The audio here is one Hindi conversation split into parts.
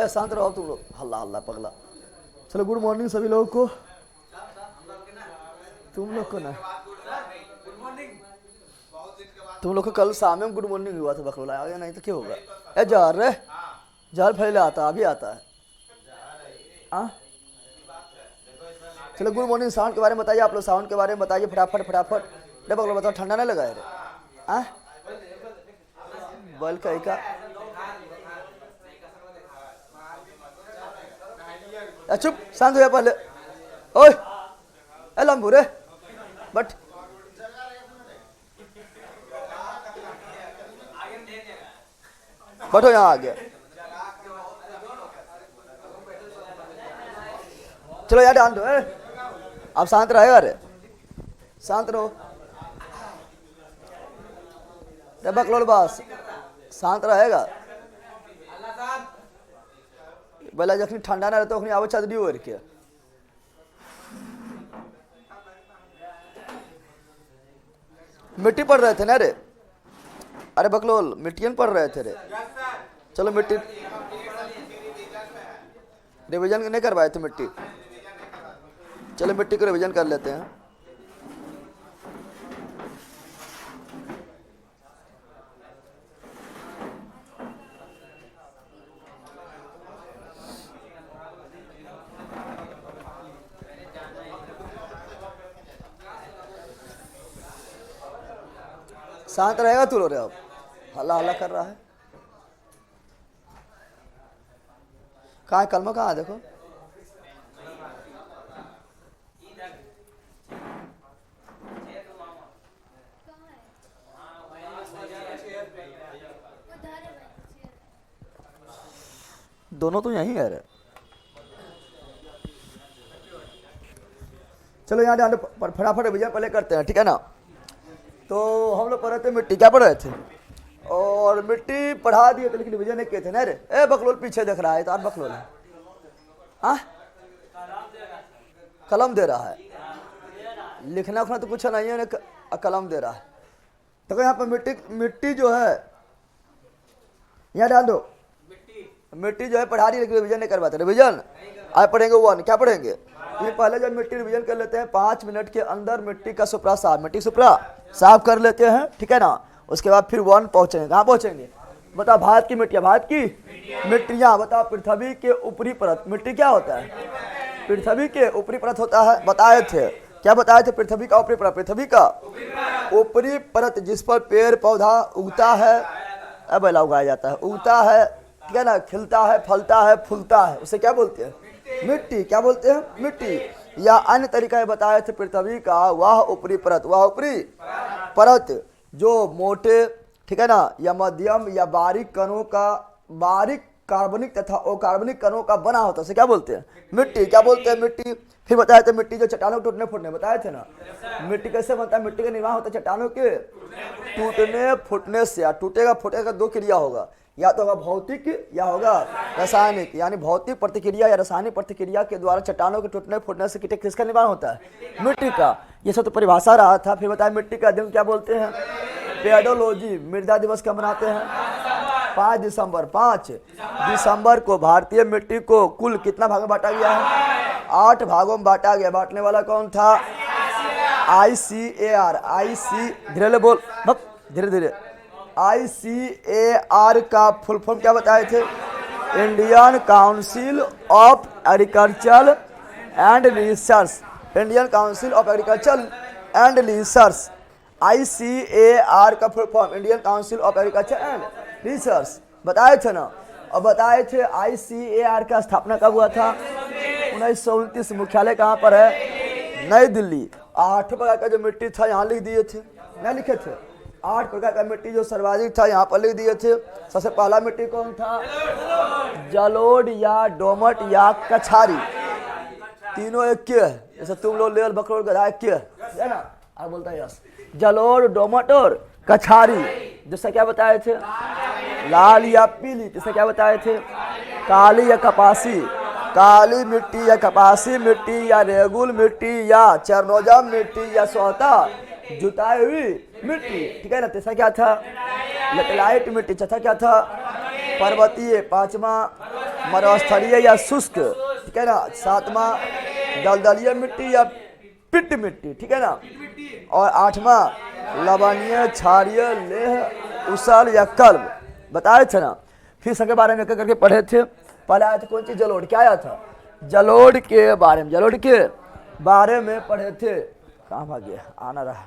शांत रहो तुम लोग, हल्ला हल्ला पगला। चलो गुड मॉर्निंग सभी लोगों को। तुम लोग को ना, तुम लोग को कल शाम में गुड मॉर्निंग हुआ था, बकरोला आ गया, नहीं तो क्या होगा। ए जार रे, जार पहले आता अभी आता है। हाँ चलो गुड मॉर्निंग। साउंड के बारे में बताइए, आप लोग साउंड के बारे में बताइए फटाफट फटाफट। अरे बकरोला बताओ, ठंडा नहीं लगा है रे? हाँ बल कहीं का चुप, शांत हो जा पहले। ओए ए लंबू रे, बट बैठो यहाँ आ गया। चलो यार ध्यान दो, आप शांत रहेगा रे, शांत रहो। बकलोल बस शांत रहेगा। बोला जखनी ठंडा ना रहता ओखनी आवे चादरी ओढ़ के। मिट्टी पड़ रहे थे ना रे? अरे बकलोल मिट्टियन पड़ रहे थे रे। चलो मिट्टी रिवीजन नहीं करवाए थे मिट्टी, चलो मिट्टी को रिवीजन कर लेते हैं। शांत रहेगा तू रो रहे, अब हल्ला हल्ला कर रहा है। कहाँ है कलमा, कहाँ है देखो। दोनों तो यहीं है रे। चलो यहाँ फटाफट रिवीजन पहले करते हैं, ठीक है ना। तो हम लोग पढ़ रहे थे मिट्टी, क्या पढ़ रहे थे? और मिट्टी पढ़ा दिए थे लेकिन रिवीजन नहीं किए थे ना रे। ए बकलोल पीछे देख रहा है, तो बकलोल है। हाँ कलम दे रहा है, लिखना उखना तो कुछ नहीं है ना, कलम दे रहा है। तो यहाँ पर मिट्टी जो है यहाँ डाल दो। मिट्टी जो है पढ़ा रही लेकिन रिवीजन नहीं करवाते। रिवीजन आज पढ़ेंगे वन, क्या पढ़ेंगे? ये पहले जब मिट्टी रिवीजन कर लेते हैं 5 मिनट के अंदर मिट्टी का सुपरा साफ, मिट्टी सुपरा साफ कर लेते हैं, ठीक है ना। उसके बाद फिर वन पहुंचेंगे, कहाँ पहुंचेंगे बताओ? भारत की मिट्टियाँ, भारत की मिट्टियाँ बताओ। पृथ्वी के ऊपरी परत मिट्टी क्या होता है? पृथ्वी के ऊपरी परत होता है, बताए थे। क्या बताए थे? पृथ्वी का ऊपरी परत, पृथ्वी का ऊपरी परत जिस पर पेड़ पौधा उगता है, बेला उगाया जाता है, उगता है, ठीक है ना, खिलता है, फलता है, फूलता है, उसे क्या बोलते हैं? मिट्टी। क्या बोलते हैं? मिट्टी। या अन्य तरीका बताए थे, पृथ्वी का वह ऊपरी परत, वह ऊपरी परत जो मोटे, ठीक है ना, या मध्यम या बारीक कणों का, बारीक कार्बनिक तथा अकार्बनिक कणों का बना होता है, उसे क्या बोलते हैं? मिट्टी। क्या बोलते हैं? मिट्टी। फिर बताए थे मिट्टी जो चट्टानों टूटने फूटने, बताए थे ना। मिट्टी कैसे बनता है? मिट्टी का निर्माण होता है चट्टानों के टूटने फूटने से। या टूटेगा फूटेगा दो क्रिया होगा, या तो होगा भौतिक या होगा रासायनिक। यानी भौतिक प्रतिक्रिया या रासायनिक प्रतिक्रिया के द्वारा चट्टानों के टूटने फूटने से किसका निर्माण होता है? मिट्टी का। ये सब तो परिभाषा रहा था। फिर बताया मिट्टी का दिन क्या बोलते हैं? पेडोलॉजी। मृदा दिवस कब मनाते हैं? 5 दिसंबर। 5 दिसंबर को भारतीय मिट्टी को कुल कितना भाग में बांटा गया है? 8 भागों में बांटा गया। बांटने वाला कौन था? ICAR। धीरे बोल, धीरे धीरे। ICAR का फुल फॉर्म क्या बताए थे? Indian council of agriculture and research. Indian council of agriculture and research. ICAR का full form Indian council of agriculture and research, बताए थे ना। और बताए थे ICAR का स्थापना कब हुआ था? 1929। मुख्यालय कहाँ पर है? नई दिल्ली। 8 प्रकार का जो मिट्टी था यहाँ लिख दिए थे, नहीं लिखे थे? 8 प्रकार का मिट्टी जो सर्वाधिक था यहाँ पर लिख दिए थे। सबसे पहला मिट्टी कौन था? जलोढ़ या डोमट या कछारी। तीनों एक के है, जैसे तुम लोग लेवल बकरोल गधा एक के है ना। आप बोलता है यस। जलोढ़, डोमट और कछारी। जिससे क्या बताए थे? लाल या पीली। जिससे क्या बताए थे? काली या कपासी। काली मिट्टी या कपासी मिट्टी या रेगुल मिट्टी या चरनोजम मिट्टी या सोता जुताई हुई मिट्टी, ठीक है ना। तीसरा क्या था? लेटेलाइट मिट्टी। चौथा क्या था? पर्वतीय। 5वां मरुस्थलीय या शुष्क, ठीक है ना। सातवां दलदलीय मिट्टी या पिट मिट्टी, ठीक है ना। और आठवां लवणीय, क्षारीय, लेह, उसल या कल्ब बताए थे ना। फिर सबके बारे में करके पढ़े थे। पहले आया था कौन सी, जलोढ़। क्या आया था, जलोढ़ के बारे में, जलोढ़ के बारे में पढ़े थे। कहाँ भाग गया, आना रहा,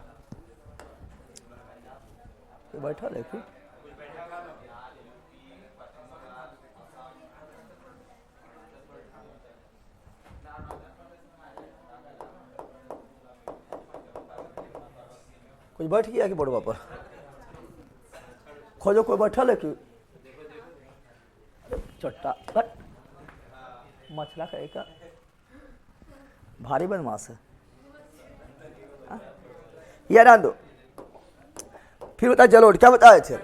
बैठा देखो। कुछ बैठ गया कि बोर्डवा पर, खोजो कोई बैठल है कि चट्टा मछला का एक भारी बदमाश है। ये डाल दो। फिर बताए जलोढ़, क्या बताए थे,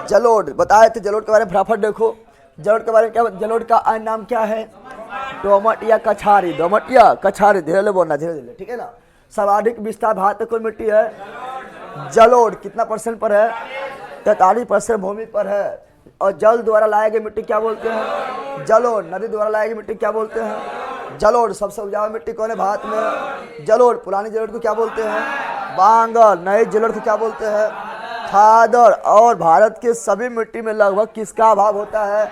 जलोढ़ बताए थे। जलोढ़ के बारे में फटाफट देखो। जलोढ़ के बारे में क्या, जलोढ़ का अन्य नाम क्या है, दोमट या कछारी, दोमट या कछारी, धीरे बोलना, धीरे धीरे, ठीक है ना। सर्वाधिक विस्तार भारत में कौन मिट्टी है, जलोढ़। कितना परसेंट पर है, 43% भूमि पर है। और जल द्वारा लाए गए मिट्टी क्या बोलते हैं, जलोढ़। नदी द्वारा लाए गए मिट्टी क्या बोलते हैं, जलोढ़। सबसे उपजाऊ मिट्टी कौन है भारत में, जलोढ़। पुरानी जलोढ़ को क्या बोलते हैं, बांगर। नई जलोढ़ को क्या बोलते हैं, खादर। और भारत के सभी मिट्टी में लगभग किसका अभाव होता है,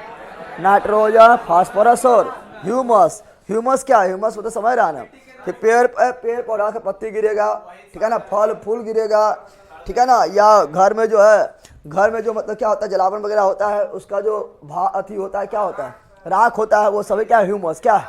नाइट्रोजन, फास्फोरस और ह्यूमस। ह्यूमस क्या है, ह्यूमस तो समझ रहा ना कि पेड़ पौधा का पत्ती गिरेगा, ठीक है ना, फल फूल गिरेगा, ठीक है ना। या घर में जो है, घर में जो मतलब क्या होता है, जलावन वगैरह होता है, उसका जो अथी होता है, क्या होता है, राख होता है, वो सभी क्या है, ह्यूमस। क्या है,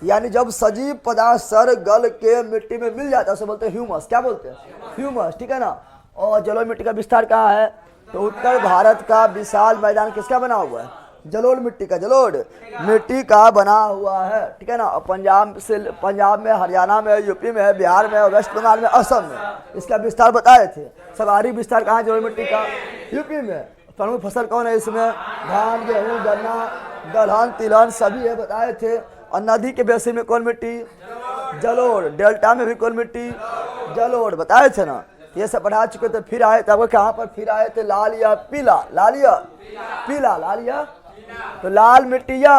यानी जब सजीव पदार्थ सर गल के मिट्टी में मिल जाता है उसे बोलते हैं ह्यूमस। क्या बोलते हैं, ह्यूमस, ठीक है ना। और जलोढ़ मिट्टी का विस्तार कहाँ है, तो उत्तर भारत का विशाल मैदान किसका बना हुआ है, जलोढ़ मिट्टी का, जलोढ़ मिट्टी का बना हुआ है, ठीक है ना। और पंजाब में, हरियाणा में, यूपी में, बिहार में, वेस्ट बंगाल में, असम में इसका विस्तार बताए थे। सर्वाधिक विस्तार कहाँ है जलोढ़ मिट्टी का, यूपी में। प्रमुख फसल कौन है इसमें, धान, गेहूँ, गन्ना, दलहन, तिलहन सभी है बताए थे। और नदी के बेसिन में कौन मिट्टी, जलोढ़। डेल्टा में भी कौन मिट्टी, जलोढ़ बताए थे ना। ये सब पढ़ा चुके थे। फिर आए थे आपको कहाँ पर, फिर आए थे लाल या पीला, लाल या पीला, लाल या, तो लाल मिट्टी या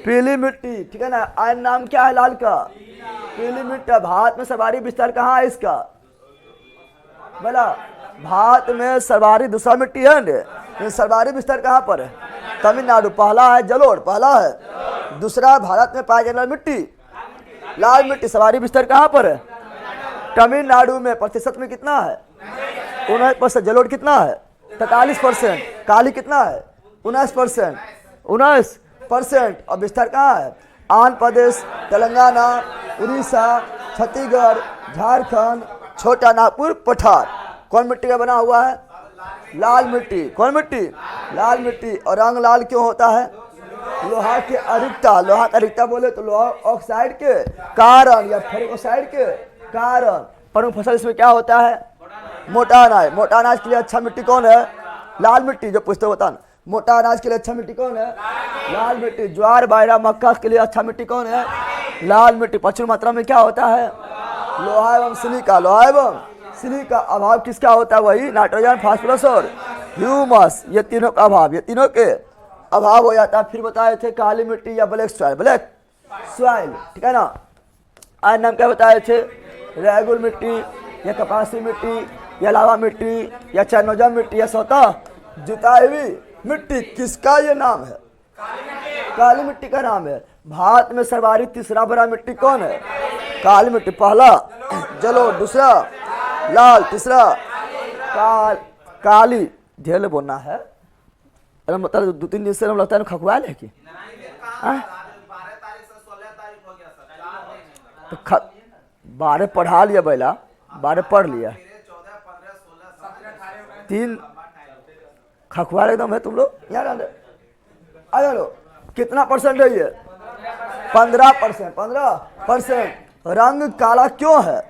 पीली मिट्टी, ठीक है ना। अन्य नाम क्या है लाल का, पीली मिट्टी। भारत में सर्वाधिक विस्तार कहाँ है इसका, बोला भारत में सर्वाधिक, दूसरा मिट्टी है ना, सर्वाधिक विस्तार कहाँ पर है, तमिलनाडु। पहला है जलोढ़, पहला है। दूसरा भारत में पाई जाने वाली मिट्टी लाल मिट्टी। सर्वाधिक विस्तार कहाँ पर है, तमिलनाडु में। प्रतिशत में कितना है, 19%। जलोढ़ कितना है, 43%। काली कितना है, 19%, 19%। और विस्तार कहाँ है, आंध्र प्रदेश, तेलंगाना, उड़ीसा, छत्तीसगढ़, झारखंड, छोटा नागपुर, पठार। कौन मिट्टी का बना हुआ है, लाल मिट्टी। कौन मिट्टी, लाल मिट्टी। और रंग लाल क्यों होता है, लोहा के अधिकता, लोहा का अधिकता बोले तो लोहा ऑक्साइड के कारण या फेरिक ऑक्साइड के कारण। प्रमुख फसल इसमें क्या होता है, मोटा अनाज। मोटा अनाज के लिए अच्छा मिट्टी कौन है, लाल मिट्टी। जो पूछते बताना, मोटा अनाज के लिए अच्छा मिट्टी कौन है, लाल मिट्टी। ज्वार, बाजरा, मक्का के लिए अच्छा मिट्टी कौन है, लाल मिट्टी। प्रचुर मात्रा में क्या होता है, लोहा एवं सिलिका। लोहा एवं सिलिका अभाव किसका होता है, वही नाइट्रोजन, फास्फोरस और ह्यूमस। ये तीनों का अभाव, ये तीनों के अभाव हो जाता है। फिर बताए थे काली मिट्टी या ब्लैक सॉइल, ब्लैक सॉइल, ठीक है ना। आज नाम क्या बताए थे, रेगुल मिट्टी या कपासी मिट्टी या लावा मिट्टी या चैनोजम मिट्टी या स्वतः जुताई हुई मिट्टी। किसका ये नाम है, काली मिट्टी का नाम है। भारत में सर्वाधिक तीसरा बड़ा मिट्टी कौन है, काली मिट्टी। पहला जलोढ़, दूसरा लाल, तीसरा काली। ढेर बोलना है, मतलब 2-3 दिन से हम लगता है खखुआ ले कि तो 12 पढ़ा लिया, बैला 12 पढ़ लिया, 3 खखुआ एकदम है तुम लोग। यार आ लो, कितना परसेंट है ये, 15%, 15%। रंग काला क्यों है,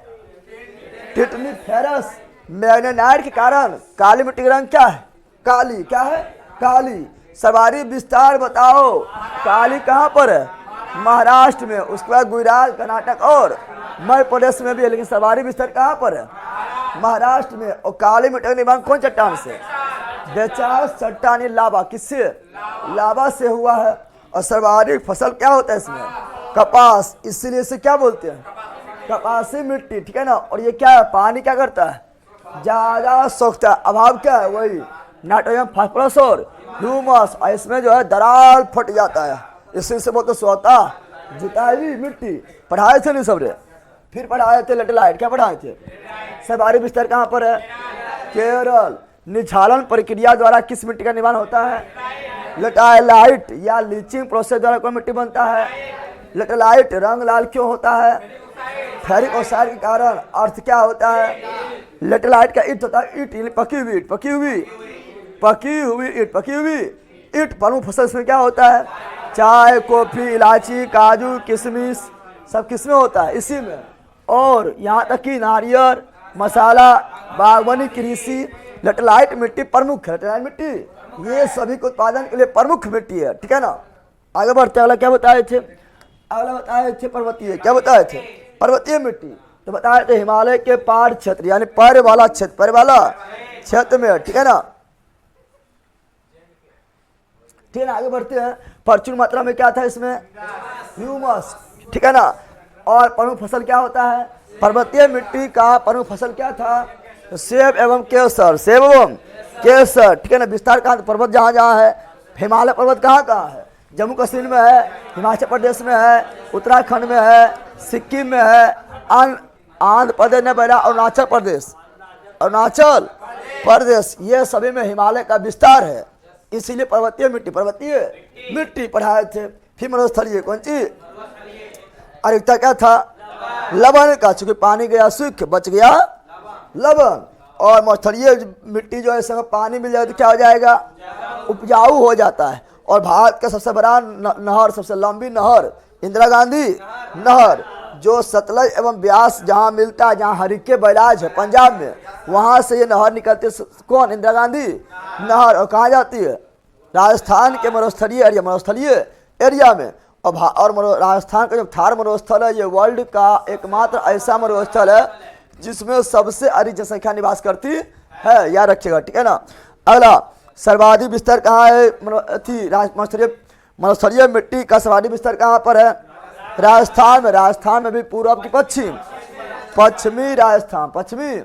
टिटनी फेरस मैग्नेटाइट के कारण काली मिट्टी का रंग क्या है, काली। क्या है, काली। सर्वाधिक विस्तार बताओ, काली कहाँ पर है, महाराष्ट्र में। उसके बाद गुजरात, कर्नाटक और मध्य प्रदेश में भी है, लेकिन सर्वाधिक विस्तार कहाँ पर है, महाराष्ट्र में। और काली मिट्टी का निर्माण कौन चट्टान से, बेचास चट्टानी लावा। किससे, लावा से हुआ है। और सर्वाधिक फसल क्या होता है इसमें? कपास, इसीलिए इसे क्या बोलते हैं? कपासी मिट्टी, ठीक है ना। और ये क्या है? पानी क्या करता है? ज्यादा सोखता है। अभाव क्या है? वही नाइट्रोजन, फास्फोरस और ह्यूमस, और इसमें जो है दरार फट जाता है, इसी से बोलते स्वतः जुताई मिट्टी। पढ़ाए थे नहीं सबरे? फिर पढ़ाए थे लेटेलाइट, क्या पढ़ाए थे? सर्वाधिक विस्तार कहाँ पर है? केरल। निछालन प्रक्रिया द्वारा किस मिट्टी का निर्माण होता है? लेटेलाइट या लीचिंग प्रोसेस द्वारा कौन मिट्टी बनता है? लेटेलाइट। रंग लाल क्यों होता है? फेरिक ऑक्साइड के कारण। अर्थ क्या होता है? लेटेलाइट का ईट होता है ईट, पकी हुई ईट, पकी हुई ईट, पकी हुई ईट। प्रमुख फसल इसमें क्या होता है? चाय, कॉफी, इलायची, काजू, किशमिश, सब किसमें होता है? इसी में। और यहाँ तक कि नारियल, मसाला, बागवानी, कृषि, लेटेलाइट मिट्टी प्रमुख है। लेटेलाइट मिट्टी ये सभी के उत्पादन के लिए प्रमुख मिट्टी है, ठीक है ना। आगे बढ़ते, अगला क्या बताए थे? अगला बताए थे पर्वतीय। क्या बताए थे? पर्वतीय मिट्टी। तो बताए थे हिमालय के पहाड़ क्षेत्र, यानी पैर वाला क्षेत्र में, ठीक है ना। ठीक है ना, आगे बढ़ते हैं। प्रचुर मात्रा में क्या था इसमें? ह्यूमस, ठीक है ना। और प्रमुख फसल क्या होता है? पर्वतीय मिट्टी का प्रमुख फसल क्या था? सेब एवं केसर, सेब एवं केसर, ठीक है ना। विस्तार कहाँ? पर्वत जहाँ जहाँ है। हिमालय पर्वत कहाँ कहाँ है? जम्मू कश्मीर में है, हिमाचल प्रदेश में है, उत्तराखंड में है, सिक्किम में है, आंध्र प्रदेश में बैठा, अरुणाचल प्रदेश, ये सभी में हिमालय का विस्तार है। इसीलिए पर्वतीय मिट्टी पढ़ाए थे। फिर मरुस्थलीय, कौन सी? अधिकता क्या था? लवण का, चूंकि पानी गया सूख, बच गया लवण। और मरुस्थलीय मिट्टी जो है इसमें पानी मिल जाए तो क्या हो जाएगा? उपजाऊ हो जाता है। और भारत का सबसे बड़ा नहर, सबसे लंबी नहर इंदिरा गांधी नहर, जो सतलज एवं ब्यास जहाँ मिलता है, जहाँ हरिके बैराज है पंजाब में, वहाँ से ये नहर निकलती है। कौन? इंदिरा गांधी नहर। और कहाँ जाती है? राजस्थान के मरुस्थलीय एरिया में। और राजस्थान का जो थार मरुस्थल है, ये वर्ल्ड का एकमात्र ऐसा मरुस्थल है जिसमें सबसे अधिक जनसंख्या निवास करती है, याद रखिएगा, ठीक है ना। अगला, सर्वाधिक विस्तार कहाँ है? मरुस्थलीय मिट्टी का सर्वाधिक विस्तार कहाँ पर है? राजस्थान में। राजस्थान में भी पूर्व की पश्चिमी राजस्थान, पश्चिमी।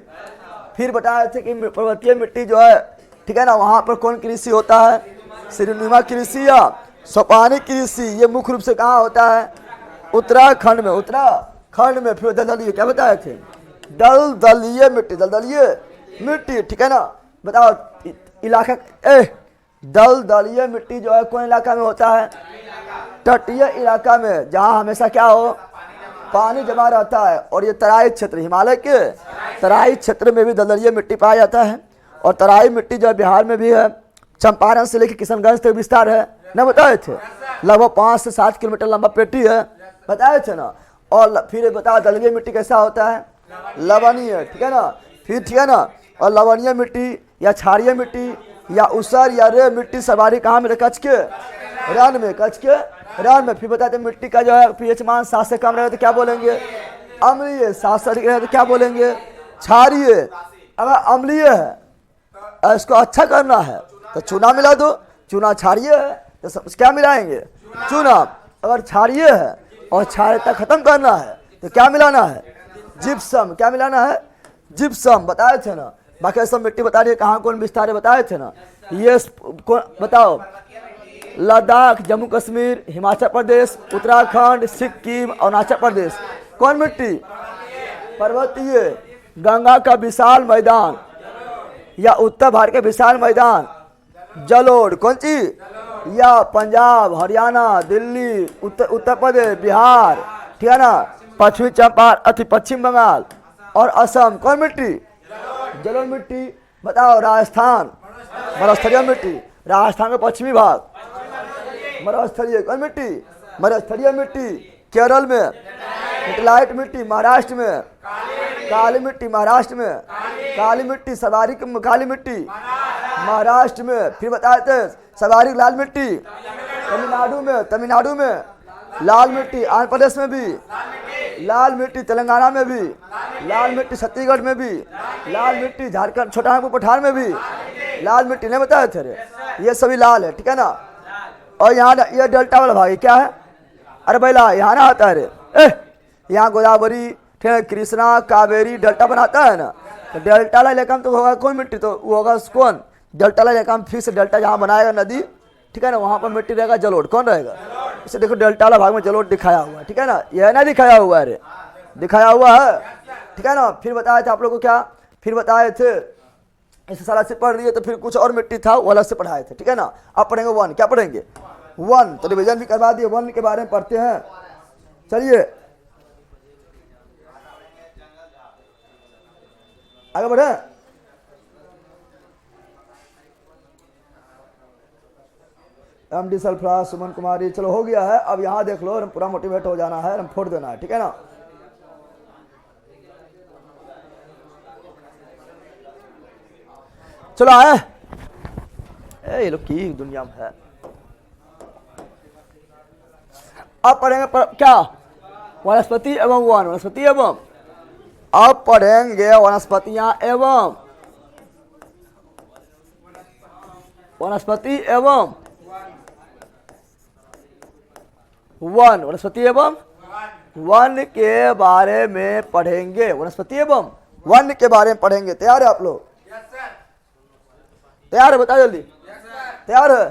फिर बताए थे कि पर्वतीय मिट्टी जो है, ठीक है ना, वहाँ पर कौन कृषि होता है? श्रीनुमा कृषि या सोपानी कृषि। ये मुख्य रूप से कहाँ होता है? उत्तराखंड में। फिर दलदलीय, क्या बताए थे? दलदलीय मिट्टी, ठीक है ना। बताओ इलाका। दलदलीय मिट्टी जो है कौन इलाका में होता है? तटीय इलाका में, जहाँ हमेशा क्या हो? पानी जमा रहता है। और ये तराई क्षेत्र, हिमालय के तराई क्षेत्र में भी दलदलीय मिट्टी पाया जाता है। और तराई मिट्टी जो है बिहार में भी है, चंपारण से लेकर किशनगंज तक विस्तार है ना, बताए थे। लगभग 5 से 7 किलोमीटर लंबा पेटी है, बताए थे ना। और फिर बताओ दलदलीय मिट्टी कैसा होता है? लवणीय, ठीक है ना। फिर ठीक है ना। और लवणीय मिट्टी या क्षारीय मिट्टी या ऊसर या रे मिट्टी सर्वाधिक कहाँ में? कच्छ के रण में। फिर बताते मिट्टी का जो है पीएच मान 7 से कम रहे तो क्या बोलेंगे? अम्लीय। 7 से अधिक रहे तो क्या बोलेंगे? क्षारीय। अगर अम्लीय है, इसको अच्छा करना है तो चूना मिला दो। चूना क्षारीय है तो क्या मिलाएंगे? चूना। अगर क्षारीय है और क्षारीयता खत्म करना है तो क्या मिलाना है? जिप्सम। क्या मिलाना है? जिप्सम, बताए थे ना। बाकी सब मिट्टी बता रही है कहाँ कौन विस्तार है, बताए थे ना। ये बताओ, लद्दाख, जम्मू कश्मीर, हिमाचल प्रदेश, उत्तराखंड, सिक्किम, अरुणाचल प्रदेश। कौन मिट्टी? पर्वतीय। गंगा का विशाल मैदान या उत्तर भारत के विशाल मैदान, जलोढ़, कौन सी? या पंजाब, हरियाणा, दिल्ली, उत्तर प्रदेश, बिहार, ठीक है ना, पश्चिमी चंपारण, पश्चिम बंगाल और असम। कौन मिट्टी? जलोढ़ मिट्टी। बताओ राजस्थान, मरुस्थलीय मिट्टी, राजस्थान का पश्चिमी भाग, मरुस्थलीय। कौन मिट्टी? मरुस्थलीय मिट्टी। केरल में लेटेलाइट मिट्टी, महाराष्ट्र में काली मिट्टी, महाराष्ट्र में काली मिट्टी, सर्वाधिक काली मिट्टी महाराष्ट्र में। फिर बताए थे सर्वाधिक लाल मिट्टी तमिलनाडु में लाल मिट्टी, आंध्र प्रदेश में भी लाल मिट्टी, तेलंगाना में भी लाल मिट्टी, छत्तीसगढ़ में भी लाल मिट्टी, झारखंड छोटा पठार में भी लाल मिट्टी, नहीं बताए थे रे, ये सभी लाल है, ठीक है ना। और यहाँ ये डेल्टा वाला भाग क्या है? अरे भैया यहाँ ना आता है रे, यहाँ गोदावरी, ठीक है, कृष्णा, कावेरी डेल्टा बनाता है ना, तो डेल्टा ला इलाका में तो होगा कौन मिट्टी, तो वो होगा कौन? डेल्टा ला इलाका में फिक्स डेल्टा जहाँ बनाएगा नदी, ठीक है ना, वहाँ पर मिट्टी रहेगा जलोढ़। कौन रहेगा? इसे देखो डेल्टा वाला भाग में जलोढ़ दिखाया हुआ है, ठीक है ना, यह ना दिखाया हुआ है रे, दिखाया हुआ है, ठीक है ना। फिर बताए थे आप लोग को क्या, फिर बताए थे इस सारा से पढ़ लिए, तो फिर कुछ और मिट्टी था वो अलग से पढ़ाए थे, ठीक है ना। अब पढ़ेंगे वन, क्या पढ़ेंगे? वन, तो रिविजन भी करवा दिए, वन के बारे में पढ़ते हैं। चलिए आगे बढ़े। एमडी सल्फराज, सुमन कुमारी, चलो हो गया है। अब यहाँ देख लो, पूरा मोटिवेट हो जाना है, फोड़ देना है, ठीक है ना। चलो आए, ये लोग की दुनिया में है। अब पढ़ेंगे क्या? वनस्पति एवं वन, वनस्पति एवं, अब पढ़ेंगे वनस्पतियां एवं, वनस्पति एवं वन, वनस्पति एवं वन के बारे में पढ़ेंगे, वनस्पति एवं वन के बारे में पढ़ेंगे। तैयार है आप लोग? तैयार है? बताओ जल्दी। तैयार है?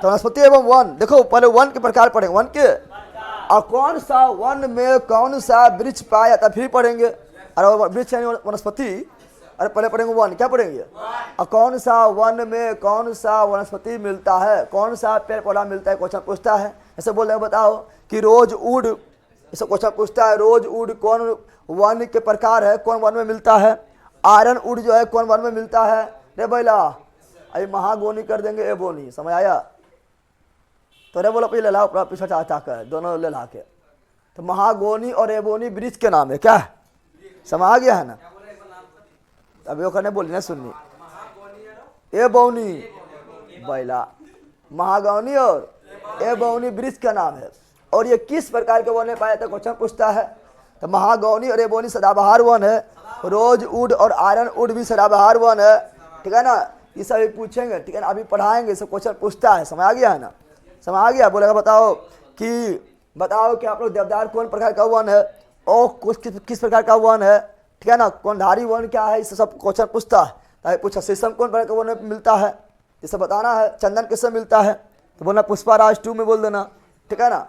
तो वनस्पति एवं वन, देखो पहले वन के प्रकार पढ़ेंगे, वन के, और कौन सा वन में कौन सा वृक्ष पाया जाता, फिर पढ़ेंगे। अरे वृक्ष यानी वनस्पति, अरे पहले पढ़ेंगे वन, क्या पढ़ेंगे? और कौन सा वन में कौन सा वनस्पति मिलता है, कौन सा पेड़ पौधा मिलता है, क्वेश्चन पूछता है। ऐसे बोल रहे बताओ कि रोज वुड, ऐसे क्वेश्चन पूछता है, रोज वुड कौन वन के प्रकार है, कौन वन में मिलता है। आयरन वुड जो है कौन वन में मिलता है रे भैया? अभी महागोनी कर देंगे, एबोनी, समझ आया? तो रे बोला ले लाओ पीछे चाचा का, दोनों ले ला के, तो महागोनी और एबोनी वृक्ष के नाम है, क्या है? समझ आ गया है ना? अभी वो करने बोली ना सुननी, एबोनी बैला, महागौनी और एबोनी वृक्ष का नाम है। और ये किस प्रकार के वन में पाया था, क्वेश्चन पूछता है। तो महागौनी और एबोनी सदाबहार वन है, रोज वुड और आयरन वुड भी सदाबहार वन है, ठीक है ना। ये सब पूछेंगे, ठीक है ना, अभी पढ़ाएंगे, सब क्वेश्चन पूछता है, समझ आ गया है ना? समझ आ गया? बोलेगा बताओ कि आप लोग देवदार कौन प्रकार का वन है, और किस प्रकार का वन है, ठीक है ना, कौन धारी वन क्या है, इस सब क्वेश्चन पूछता है। ताकि पूछा शीशम कौन प्रकार का वन में मिलता है, ये सब बताना है। चंदन किससे मिलता है, तो बोलना पुष्पाराज 2 में बोल देना, ठीक है ना।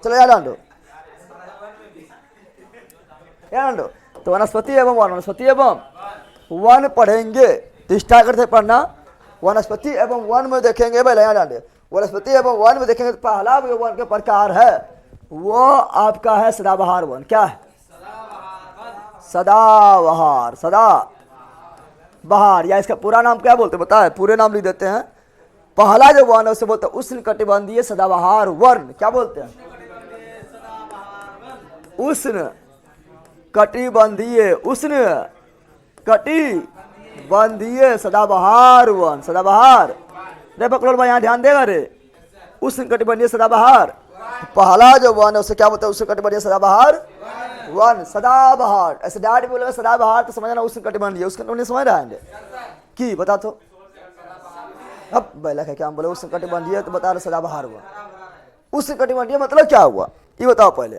चलो याद आंडो, याद आंडो। तो वनस्पति एवं वन, वनस्पति एवं वन पढ़ेंगे, तो स्टार्ट करते पढ़ना। वनस्पति एवं वन में देखेंगे भाई, यहाँ डांडे, वनस्पति एवं वन में देखेंगे तो पहला वन के प्रकार है वो आपका है सदाबहार वन। क्या है? सदाबहार, सदा बहार, या इसका पूरा नाम क्या बोलते हैं बताए, पूरे नाम लिख देते हैं। पहला जो वन है उसे बोलते हैं उष्ण कटिबंधीय सदाबहार वन। क्या बोलते हैं? उष्ण कटिबंधीय, उष्ण कटिबंधीय सदाबहार वन, सदाबहार। रे पकड़ो भाई, यहाँ ध्यान देगा रे, उष्ण कटिबंधीय सदाबहार पहला जो वन है उसे क्या बोलते हैं? उष्ण कटिबंधीय सदाबहार वन, सदाबहार। ऐसे डायरेक्ट बोलेगा सदाबहार तो समझना उष्ण कटिबंधीय, उष्ण कटिबंधीय समझ रहा है कि बता तो। अब बैला क्या हम बोले उष्ण कटिबंधीय, तो बता रहे सदाबहार हुआ। उष्ण कटिबंधीय मतलब क्या हुआ ये बताओ पहले।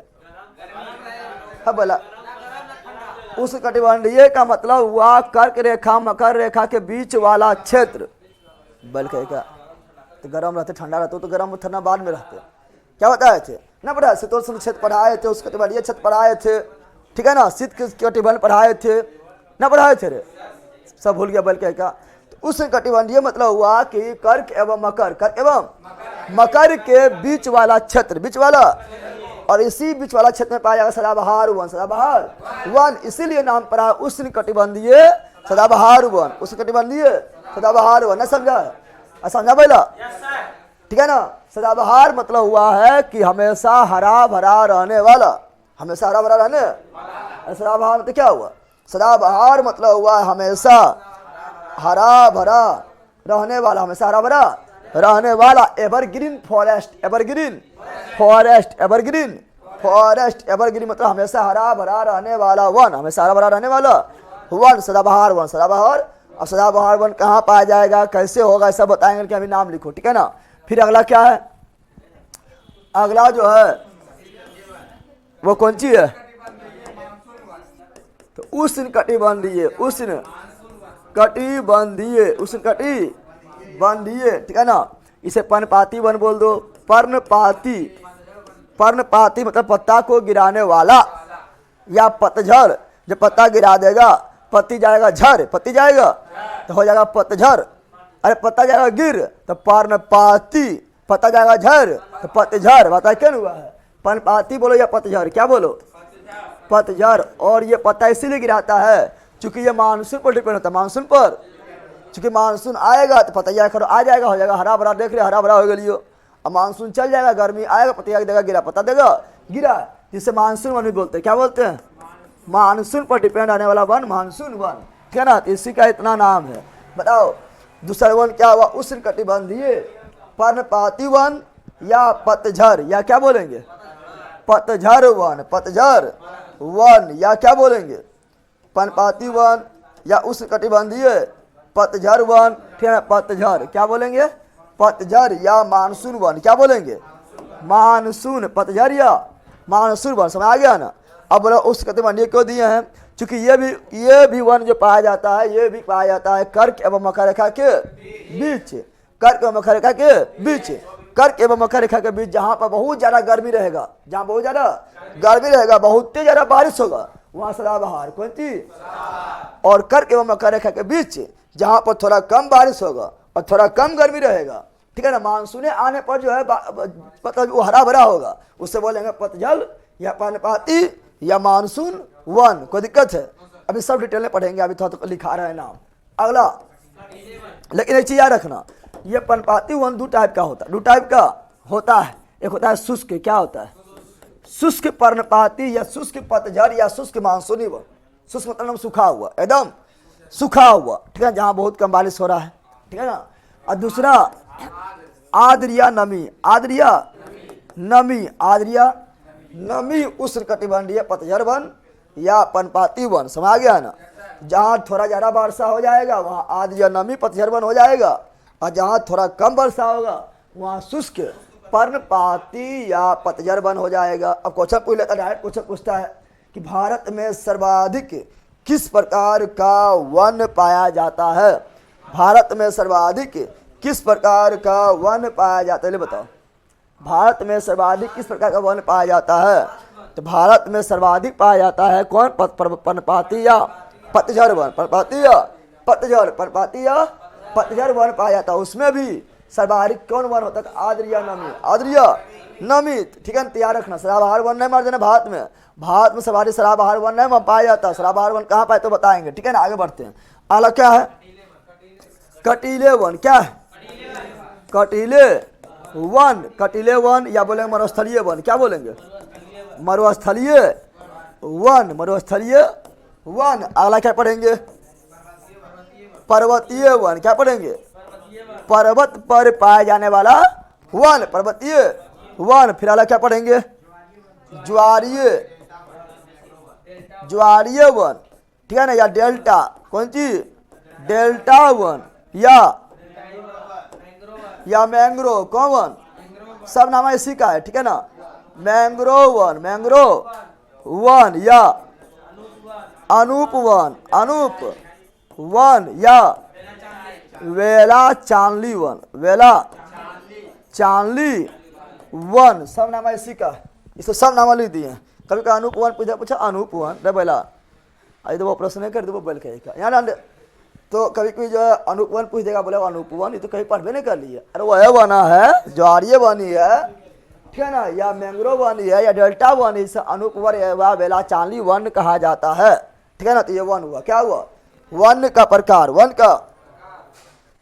अब बोला उष्ण कटिबंधीय का मतलब हुआ कर्क रेखा मकर रेखा के बीच वाला क्षेत्र। बल कहेगा तो गर्म रहते, ठंडा रहते, तो गर्म ठंडा बाद में रहते। क्या बताए थे ना, पढ़ाए शीतोष्ण क्षेत्र पढ़ाए थे, उसके कटिबंधीय क्षेत्र पढ़ाए थे, ठीक है ना, शीत कटिबंध पढ़ाए थे ना, पढ़ाए थे रे, सब भूल गया। बल कहेगा तो उष्ण कटिबंधीय मतलब हुआ कि कर्क एवं मकर, कर्क एवं मकर के बीच वाला क्षेत्र, बीच वाला, और इसी बीच वाला क्षेत्र में पाया जाएगा सदाबहार वन, सदाबहार वन, इसीलिए नाम पड़ा उष्ण कटिबंधीय सदाबहार वन, उष्ण कटिबंधीय सदाबहार वन। न समझा? समझा पहला? ठीक है ना। सदाबहार मतलब हुआ है कि हमेशा हरा भरा रहने वाला, हमेशा हरा भरा रहने। सदाबहार मतलब क्या हुआ? सदाबहार मतलब हुआ हमेशा हरा भरा रहने वाला, हमेशा हरा भरा रहने वाला। Evergreen forest, evergreen forest, evergreen forest, evergreen मतलब हमेशा हरा भरा रहने वाला वन, हमेशा हरा भरा रहने वाला वन, सदाबहार वन, सदाबहार अब सदाबहार वन कहाँ पाया जाएगा, कैसे होगा, ऐसा बताएंगे कि अभी नाम लिखो, ठीक है ना। फिर अगला क्या है, अगला जो है वो कौन सी है, तो उष्ण कटिबंधीय, उष्ण कटिबंधीय, उष्ण कटिबंधीय, ठीक है ना। इसे पर्णपाती वन बोल दो। पर्णपाती, पर्णपाती मतलब पत्ता को गिराने वाला, या पतझड़, जब पत्ता गिरा देगा पत्ती जाएगा झड़, पत्ती जाएगा तो हो जाएगा पतझड़, अरे पत्ता जाएगा गिर तो पर्णपाती, पत्ता जाएगा झड़ तो पतझड़, बताए क्या हुआ है, पर्णपाती बोलो या पतझड़, क्या बोलो, पतझड़। और ये पत्ता इसीलिए गिराता है क्योंकि ये मानसून पर डिपेंड होता है, मानसून पर, क्योंकि मानसून आएगा तो पतैया खरो आ जाएगा, हो जाएगा हरा भरा, देख रहे हरा भरा हो गया। अब मानसून चल जाएगा, गर्मी आएगा, पतैया देगा गिरा, पता देगा गिरा, जिससे मानसून वन भी बोलते हैं, क्या बोलते हैं, मानसून पर डिपेंड आने वाला वन मानसून वन, ठीक है ना। तो इसी का इतना नाम है। बताओ दूसरा वन क्या हुआ, उष्ण कटिबंधीय, पर्णपाती वन या पतझड़, या क्या बोलेंगे, पतझड़ वन, पतझड़ वन, या क्या बोलेंगे, पर्णपाती वन या उष्ण कटिबंधीय, पतझड़ वन, ठीक है, पतझड़ क्या बोलेंगे, पतझड़ या मानसून वन, क्या बोलेंगे, मानसून, पतझड़ या मानसून वन, समझ आ गया ना। अब बोलो उष्ण कटिबंधीय क्यों दिए हैं, क्योंकि ये भी वन जो पाया जाता है, ये भी पाया जाता है कर्क एवं मकर रेखा के बीच, कर्क एवं मकर रेखा के बीच, कर्क एवं मकर रेखा के बीच, जहाँ पर बहुत ज्यादा गर्मी रहेगा, जहाँ बहुत ज्यादा गर्मी रहेगा, बहुत ज्यादा बारिश होगा, वहां सदाबहार कौन सी, और कर्क एवं मकर रेखा के बीच जहां पर थोड़ा कम बारिश होगा और थोड़ा कम गर्मी रहेगा, ठीक है ना, मानसून आने पर जो है मतलब वो हरा भरा होगा, उससे बोलेंगे पतझड़ या पर्णपाती या मानसून वन। कोई दिक्कत है, अभी सब डिटेल में पढ़ेंगे, अभी थोड़ा तो लिखा रहा है नाम। अगला, लेकिन एक चीज याद रखना, ये पर्णपाती वन दो टाइप का होता है, दो टाइप का होता है। एक होता है शुष्क, क्या होता है, शुष्क पर्णपाती या शुष्क पतझड़ या शुष्क मानसूनी वन। शुष्क मतलब सूखा हुआ, एकदम सूखा हुआ, ठीक है, जहाँ बहुत कम बारिश हो रहा है, ठीक है ना। और दूसरा आद्रिया नमी, आद्रिया नमी, आद्रिया नमी उष्ण कटिबंधीय पतझड़ वन या पर्णपाती वन, समझ गया ना। जहाँ थोड़ा ज़्यादा वर्षा हो जाएगा वहाँ आद्रिया नमी पतझड़ वन हो जाएगा, और जहाँ थोड़ा कम वर्षा होगा वहाँ शुष्क पर्णपाती या पतझड़ वन हो जाएगा। अब क्वेश्चन पूछ लेता, डायरेक्ट क्वेश्चन पूछता है कि भारत में सर्वाधिक किस प्रकार का वन पाया जाता है, भारत में सर्वाधिक किस प्रकार का वन पाया जाता है, बताओ भारत में सर्वाधिक किस प्रकार का वन पाया जाता है। तो भारत में सर्वाधिक पाया जाता है कौन, पर्णपाती या पतझड़ वन, पर्णपाती या पतझड़, पर्णपाती या पतझड़ वन पाया जाता है। उसमें भी सर्वाधिक कौन वन होता है, आद्रिया नमी, आद्रिया नमी, ठीक है, तैयार रखना। सदाबहार वन नहीं मार देना, भारत में सर्वाधिक सदाबहार वन नहीं पाया जाता। सदाबहार वन कहाँ पाए तो बताएंगे, ठीक है ना। आगे बढ़ते हैं। अगला क्या है, कटीले वन, क्या है, कटीले वन, कटीले वन या बोलेंगे मरुस्थलीय वन, क्या बोलेंगे, मरुस्थलीय वन, मरुस्थलीय वन। अगला क्या पढ़ेंगे, पर्वतीय वन, क्या पढ़ेंगे, पर्वत पर पाया जाने वाला वन, पर्वतीय वन। फिर अगला क्या पढ़ेंगे, ज्वारीय, ज्वारीय वन, ठीक है ना, या डेल्टा, कौन सी, डेल्टा वन या मैंग्रोव, कौन वन, सब नाम इसी का है, ठीक है ना। मैंग्रोव वन, मैंग्रोव वन या अनूप वन, अनूप वन या वेला चांदली वन, वेला चांदली वन, सब नाम इसी का है। इसको सब नाम लिख दिए। कभी का अनूप वन पूछा अनूप वन रे बेला, आई तो वो प्रश्न नहीं कर दे, वो बोल के यहाँ डाल दे। तो कभी कोई जो है अनूप वन पूछ देगा, बोले अनूप वन, ये तो कहीं पढ़वे नहीं कर लिए, अरे वह बना है, ज्वारीय बनी है, ठीक है ना, या मैंग्रोव वन है या डेल्टा वन, इसे अनूप वन या वेला चांदली वन कहा जाता है, ठीक है ना। तो ये वन हुआ, क्या हुआ, वन का प्रकार, वन का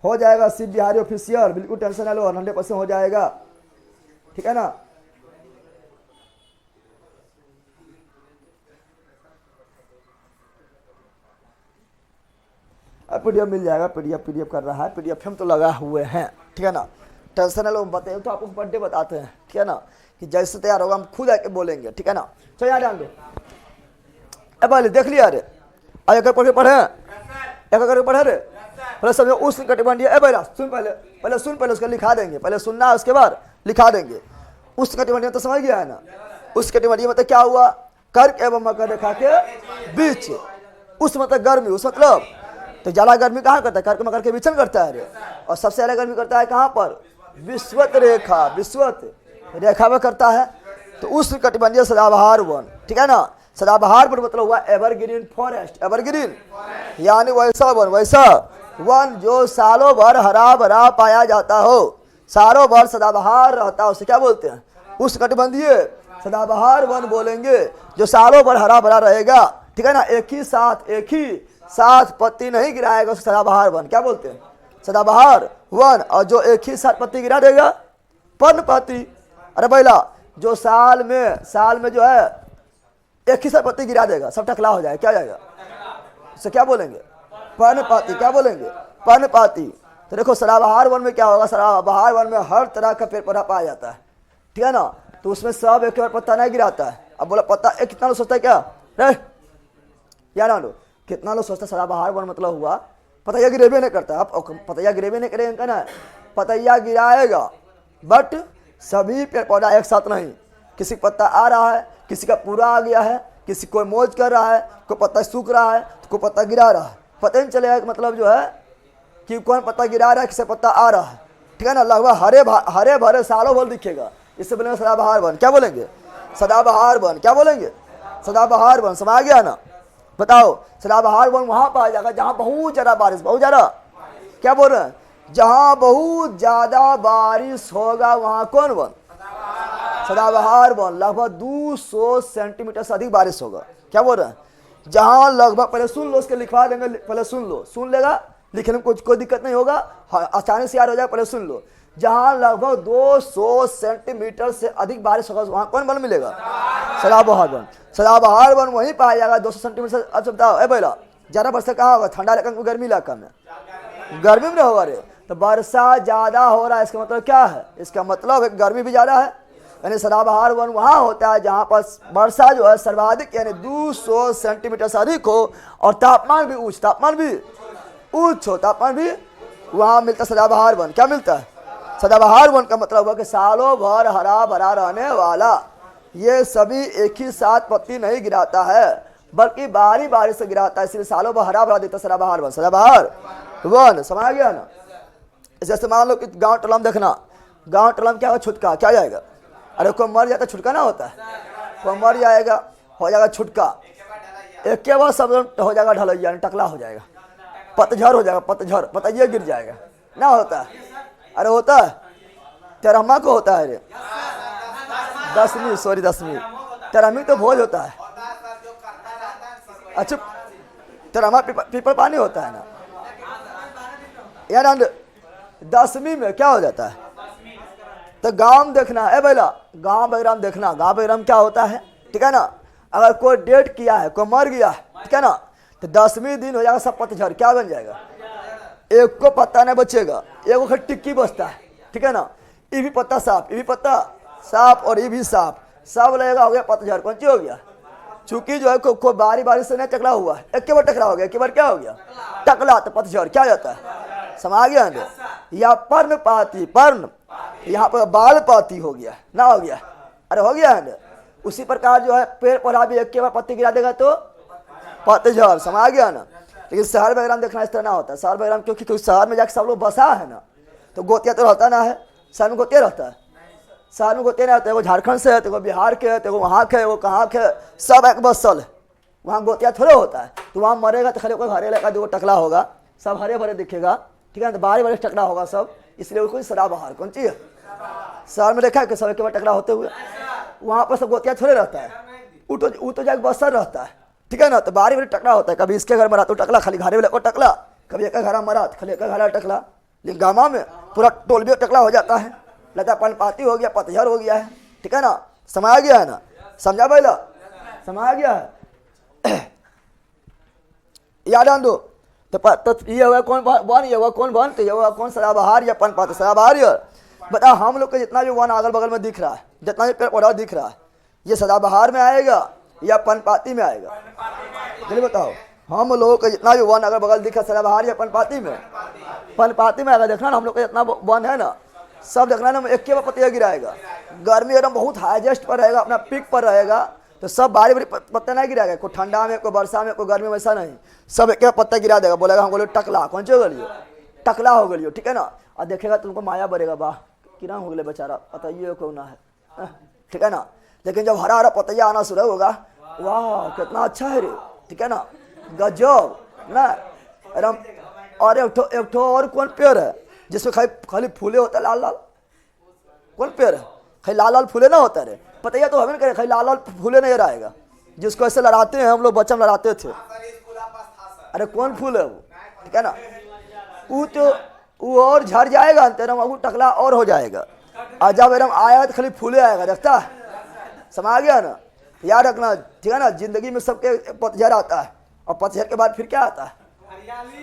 हो जाएगा शिव बिहारी ऑफिशियल, बिल्कुल टेंशन ना लो, 100% हो जाएगा, ठीक है ना। पीडीएफ मिल जाएगा, पीडीएफ कर रहा है, पीडीएफ हम तो लगा हुए हैं, ठीक है ना। टेंशन है लोग बताए तो आपको बर्थडे बताते हैं, ठीक है ना, कि जैसे तैयार होगा हम खुद आके बोलेंगे, ठीक है ना। चलो यहाँ डाल दो, अब देख लिया, अरे एक पढ़े, एक करके पढ़े रे, पहले समझो उष्ण कटिबंधीय। ए बेटा सुन, पहले सुन, पहले उसका लिखा देंगे, पहले सुनना है उसके बाद लिखा देंगे। उष्ण कटिबंधीय तो समझ गया है ना। उष्ण कटिबंधीय मतलब क्या हुआ, कर्क एवं मकर रेखा के बीच। उस मतलब गर्मी, उस मतलब तो ज्यादा गर्मी कहाँ करता है, कर्क मकर के बीच में करता है रे। और सबसे ज्यादा गर्मी करता है कहाँ पर, विषुवत रेखा, विषुवत रेखा में करता है। तो उष्ण कटिबंधीय सदाबहार वन, ठीक है ना। सदाबहार वन मतलब हुआ एवरग्रीन फॉरेस्ट, एवरग्रीन यानी वैसा वन जो सालों भर हरा भरा पाया जाता हो, सालों भर सदाबहार रहता है, उसे क्या बोलते हैं, उष्ण कटिबंधीय सदाबहार वन बोलेंगे, जो सालों भर हरा भरा रहेगा, ठीक है ना। एक ही साथ पत्ती नहीं गिराएगा, उसे सदाबहार वन क्या बोलते हैं, सदाबहार वन। और जो एक ही साथ पत्ती गिरा देगा, पर्णपाती। अरे भैया जो साल में जो है एक ही साथ पत्ती गिरा देगा, सब टकला हो जाएगा, क्या जाएगा, उसे क्या बोलेंगे, पर्णपाती। क्या बोलेंगे, पर्णपाती। तो देखो सदाबहार वन में क्या होगा, सदाबहार वन में हर तरह का पेड़ पौधा पाया जाता है, ठीक है ना। तो उसमें सब एक बार पत्ता नहीं गिराता है। अब बोला पत्ता एक, कितना लोग सोचता है क्या रे, यार लो कितना लोग सोचता है सदाबहार वन मतलब हुआ पतैया गिरेबे नहीं करता। अब पतैया गिरेबे नहीं करेगा ना, पतैया गिराएगा, बट सभी पेड़ पौधा एक साथ नहीं। किसी का पत्ता आ रहा है, किसी का पूरा आ गया है, किसी कोई मौज कर रहा है, कोई पत्ता सूख रहा है, तो कोई पत्ता गिरा रहा है, पता नहीं चलेगा मतलब जो है कि कौन पत्ता गिरा रहा है, किसी पत्ता आ रहा है, ठीक है ना। लगभग हरे भरे सालों भर दिखेगा, इससे बोलेंगे सदाबहार वन। क्या बोलेंगे, सदाबहार वन। क्या बोलेंगे, सदाबहार वन। समझ आ गया ना। बताओ सदाबहार वन वहां पाया जाएगा जहां बहुत ज्यादा बारिश, बहुत ज्यादा, क्या बोल रहे हैं, जहां बहुत ज्यादा बारिश होगा वहां कौन वन, सदाबहार वन। लगभग 200 सेंटीमीटर से अधिक बारिश होगा। क्या बोल रहे हैं, जहां लगभग, पहले सुन लो, उसके लिखवा देंगे, पहले सुन लो, सुन लेगा, लिखने में कोई दिक्कत नहीं होगा, आसानी से याद हो जाएगा। पहले सुन लो, जहां लगभग 200 सेंटीमीटर से अधिक बारिश होगा वहां कौन वन मिलेगा, सदाबहार वन। सदाबहार वन वहीं पाया जाएगा 200 सेंटीमीटर से। अब बताओ ए भैया ज्यादा वर्षा कहाँ होगा, ठंडा इलाका में, गर्मी इलाका में, गर्मी में होगा रे। तो वर्षा ज्यादा हो रहा है, इसका मतलब क्या है, इसका मतलब है गर्मी भी ज्यादा है, यानी सदाबहार वन वहां होता है जहां पर वर्षा जो है सर्वाधिक यानी 200 सेंटीमीटर से अधिक हो, और तापमान भी उच्च हो, तापमान भी वहां मिलता है सदाबहार वन। क्या मिलता है, सदाबहार वन का मतलब हुआ कि सालों भर हरा भरा रहने वाला। ये सभी एक ही साथ पत्ती नहीं गिराता है, बल्कि बारी बारी से गिराता है, इसलिए सालों भर हरा भरा देता है सदाबहार वन, सदाबहार वन। समझ गया ना। जैसे मान लो कि गांव टोला में देखना, गांव टोला में क्या होगा, छुटका, क्या जाएगा, अरे कोई मर जाता छुटका ना होता है, कोई मर जाएगा हो जाएगा छुटका, एक के बाद सब हो जाएगा ढलैया, टकला हो जाएगा, पतझड़ हो जाएगा, पतझड़ पतैया गिर जाएगा ना, होता है, अरे होता है, तेरहमा को होता है रे, 10वीं, तेरहवीं तो भोज होता है। अच्छा तेरहमा पीपल पानी होता है ना यार, 10वीं में क्या हो जाता है, तो गांव में देखना है भैया, गांव वगैरह में देखना, गांव वगैरह में क्या होता है, ठीक है ना। अगर कोई डेट किया है, कोई मर गया है, ठीक है ना, तो 10वीं दिन हो जाएगा सब पतझड़, क्या बन जाएगा, एक को पत्ता नहीं बचेगा, एक को टिक्की बचता है, ठीक है ना। ये भी पत्ता साफ, ये भी पत्ता साफ, और ये भी साफ, सब लगेगा, हो गया पतझड़। कौन सी हो गया, चूंकि जो है को बारी बारी से नहीं टकरा हुआ है, एक के बार टकरा हो गया, एक के बार क्या हो गया, टकला, तो पतझड़ क्या जाता है, समा गया ना। या पर्णपाती, पर्ण यहाँ पर बाल पाती हो गया ना, हो गया, अरे हो गया है ना। उसी प्रकार जो है पेड़ पौधा भी एक के बार पत्ती गिरा देगा तो पतझड़, समा गया ना। लेकिन शहर वगैरह में देखना इस तरह ना होता है, शहर वगैरह में क्योंकि शहर में जाकर सब लोग बसा है ना, तो गोतिया तो रहता ना है, शहर में गोतिया रहता है, शहर में गोतिया नहीं रहता है, वो झारखंड से है, तो वो बिहार के है, तो वो वहाँ के, वो कहाँ के, सब एक बसल है, वहाँ गोतिया थोड़े होता है। तो वहाँ मरेगा तो खाली कोई हरे लगा जो टकला होगा, सब हरे भरे दिखेगा, ठीक है ना, बारी बारी टकला होगा सब, इसलिए कोई सदाबहार कौन चीज है। शहर में देखा है कि सब के बार टकला होते हुए, वहाँ पर सब गोतिया थोड़े रहता है, वो तो जाके बसर रहता है, ठीक है ना। तो बारी बारी टकला होता है, कभी इसके घर मरा तो टकला, खाली घरे वाले को टकला, कभी एक घर मरा तो खाली एक घर टकला। लेकिन गामा में पूरा टोलबी टकला हो जाता है, लता पर्णपाती हो गया, पतझड़ हो गया है, ठीक है ना। समझ गया है ना, समझा भैया, समझ गया है, याद आन दो। तो ये हुआ कौन वन, ये हुआ कौन वन, तो ये हुआ कौन, सदाबहार या पर्णपाती, सदाबहार। बता हम लोग को जितना भी वन अगल बगल में दिख रहा है, जितना भी पेड़ पौधा दिख रहा है, ये सदाबहार में आएगा या पर्णपाती में आएगा, जल्दी बताओ। हम लोगों का जितना भी वन अगर बगल दिखा सदाबहार या पनपाती में अगर देखना ना हम लोग का जितना वन है ना, सब देखना ना एक के पत्तियाँ गिराएगा। गर्मी एकदम बहुत हाईएस्ट पर रहेगा, अपना पीक पर रहेगा, तो सब बारी बारी पत्ते नहीं गिराएगा। कोई ठंडा में, कोई वर्षा में, कोई गर्मी में, ऐसा नहीं, सब एक पत्ता गिरा देगा। बोलेगा हम बोले टकला, कौन सी हो गलियो, टकला हो गलियो, ठीक है ना। और देखेगा तुमको माया बढ़ेगा, वाह किना हो गए बेचारा, बताइए कौन है, ठीक है ना। लेकिन जब हरा हरा पतैया आना शुरू होगा, वाह कितना अच्छा है रे, ठीक है ना, गजब ना एकदम। और एक ठो और कौन पेड़ है जिसमें खाली फूले होता है लाल लाल, कौन पेड़ है खाली लाल लाल फूले ना होता है? पतैया तो हमें करे खाली लाल लाल फूले नहीं रहेगा, जिसको ऐसे लड़ाते हैं हम लोग, बच्चा में लड़ाते थे। अरे कौन फूल है वो, ठीक है ना, वो तो वो और झड़ जाएगा तेरा, वो टकला और हो जाएगा। और जब एकदम आया तो खाली फूले आएगा, देखता समझ गया ना, याद रखना, ठीक है ना। जिंदगी में सबके पतझड़ आता है, और पतझड़ के बाद फिर क्या आता है,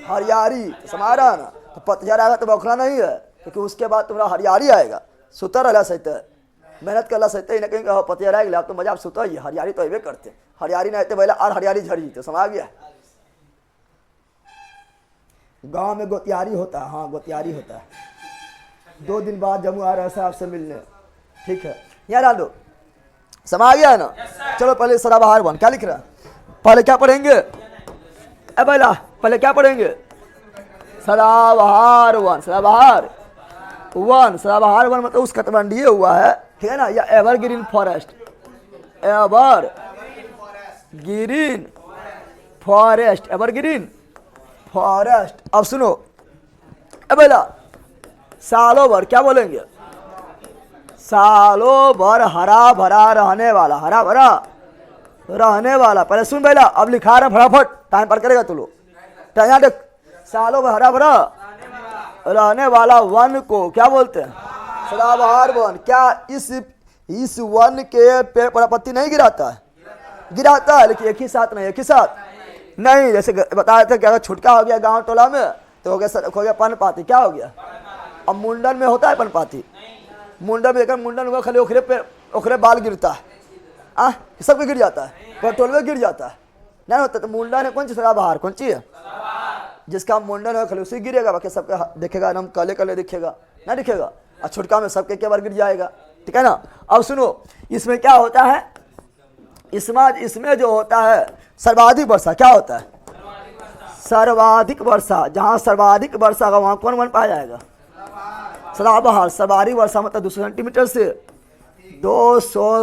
हरियाली, समझ रहा ना। तो पतझड़ आएगा तो बौखना नहीं है, क्योंकि उसके बाद तुम्हारा हरियाली आएगा। सुतर रहना सही है, मेहनत करना सही है, नहीं कहीं पतझड़ आएगा तो मजा आप सुता ही, हरियाली तो अबे करते, हरियाली नहीं आते पहले और हरियाली झड़ी, तो समझ गया। गांव में गोतियारी होता है, हाँ गोतियारी होता है। 2 दिन बाद जम्मू आ रहा है साहब से मिलने, ठीक है, यहाँ डाल दो, समझ गया है ना। चलो पहले सदाबहार वन क्या लिख रहा है, पहले क्या पढ़ेंगे, पहले क्या पढ़ेंगे, सदाबहार वन। सदाबहार वन मतलब उस कटबंडीय हुआ है, ठीक है ना, या एवरग्रीन फॉरेस्ट, एवरग्रीन फॉरेस्ट। अब सुनो सालों भर क्या बोलेंगे, सालों भर हरा भरा रहने वाला, हरा भरा रहने वाला। पहले सुन पहला, अब लिखा रहा फटाफट, टाइम पर करेगा तू लोग, टाइम देख। सालों भर हरा भरा रहने वाला वन को क्या बोलते हैं, सदाबहार वन। क्या इस वन के पेड़ पर पत्ती नहीं गिराता है, गिराता है, लेकिन एक ही साथ नहीं। जैसे बताया था कि अगर छुटका हो गया गांव टोला में तो हो गया पनपाती, क्या हो गया। अब मुंडन में होता है पनपाती, मुंडन में देखा, मुंडन हुआ खाली ओखरे बाल गिरता है, सबके गिर जाता है, पेट्रोल में गिर जाता है, नहीं होता। तो मुंडन है कौन सी, सदाबहार कौन सी है, जिसका मुंडन है खाली उसी गिरेगा, बाकी सबके देखेगा एकदम काले दिखेगा, ना दिखेगा। और छुटका में सबके एक बार गिर जाएगा, ठीक है ना। अब सुनो, इसमें क्या होता है, इसमें जो होता है सर्वाधिक वर्षा, क्या होता है, सर्वाधिक वर्षा। जहाँ सर्वाधिक वर्षा होगा वहाँ कौन वन पाया जाएगा, सदाबहार। सर्वाधिक वर्षा मतलब 200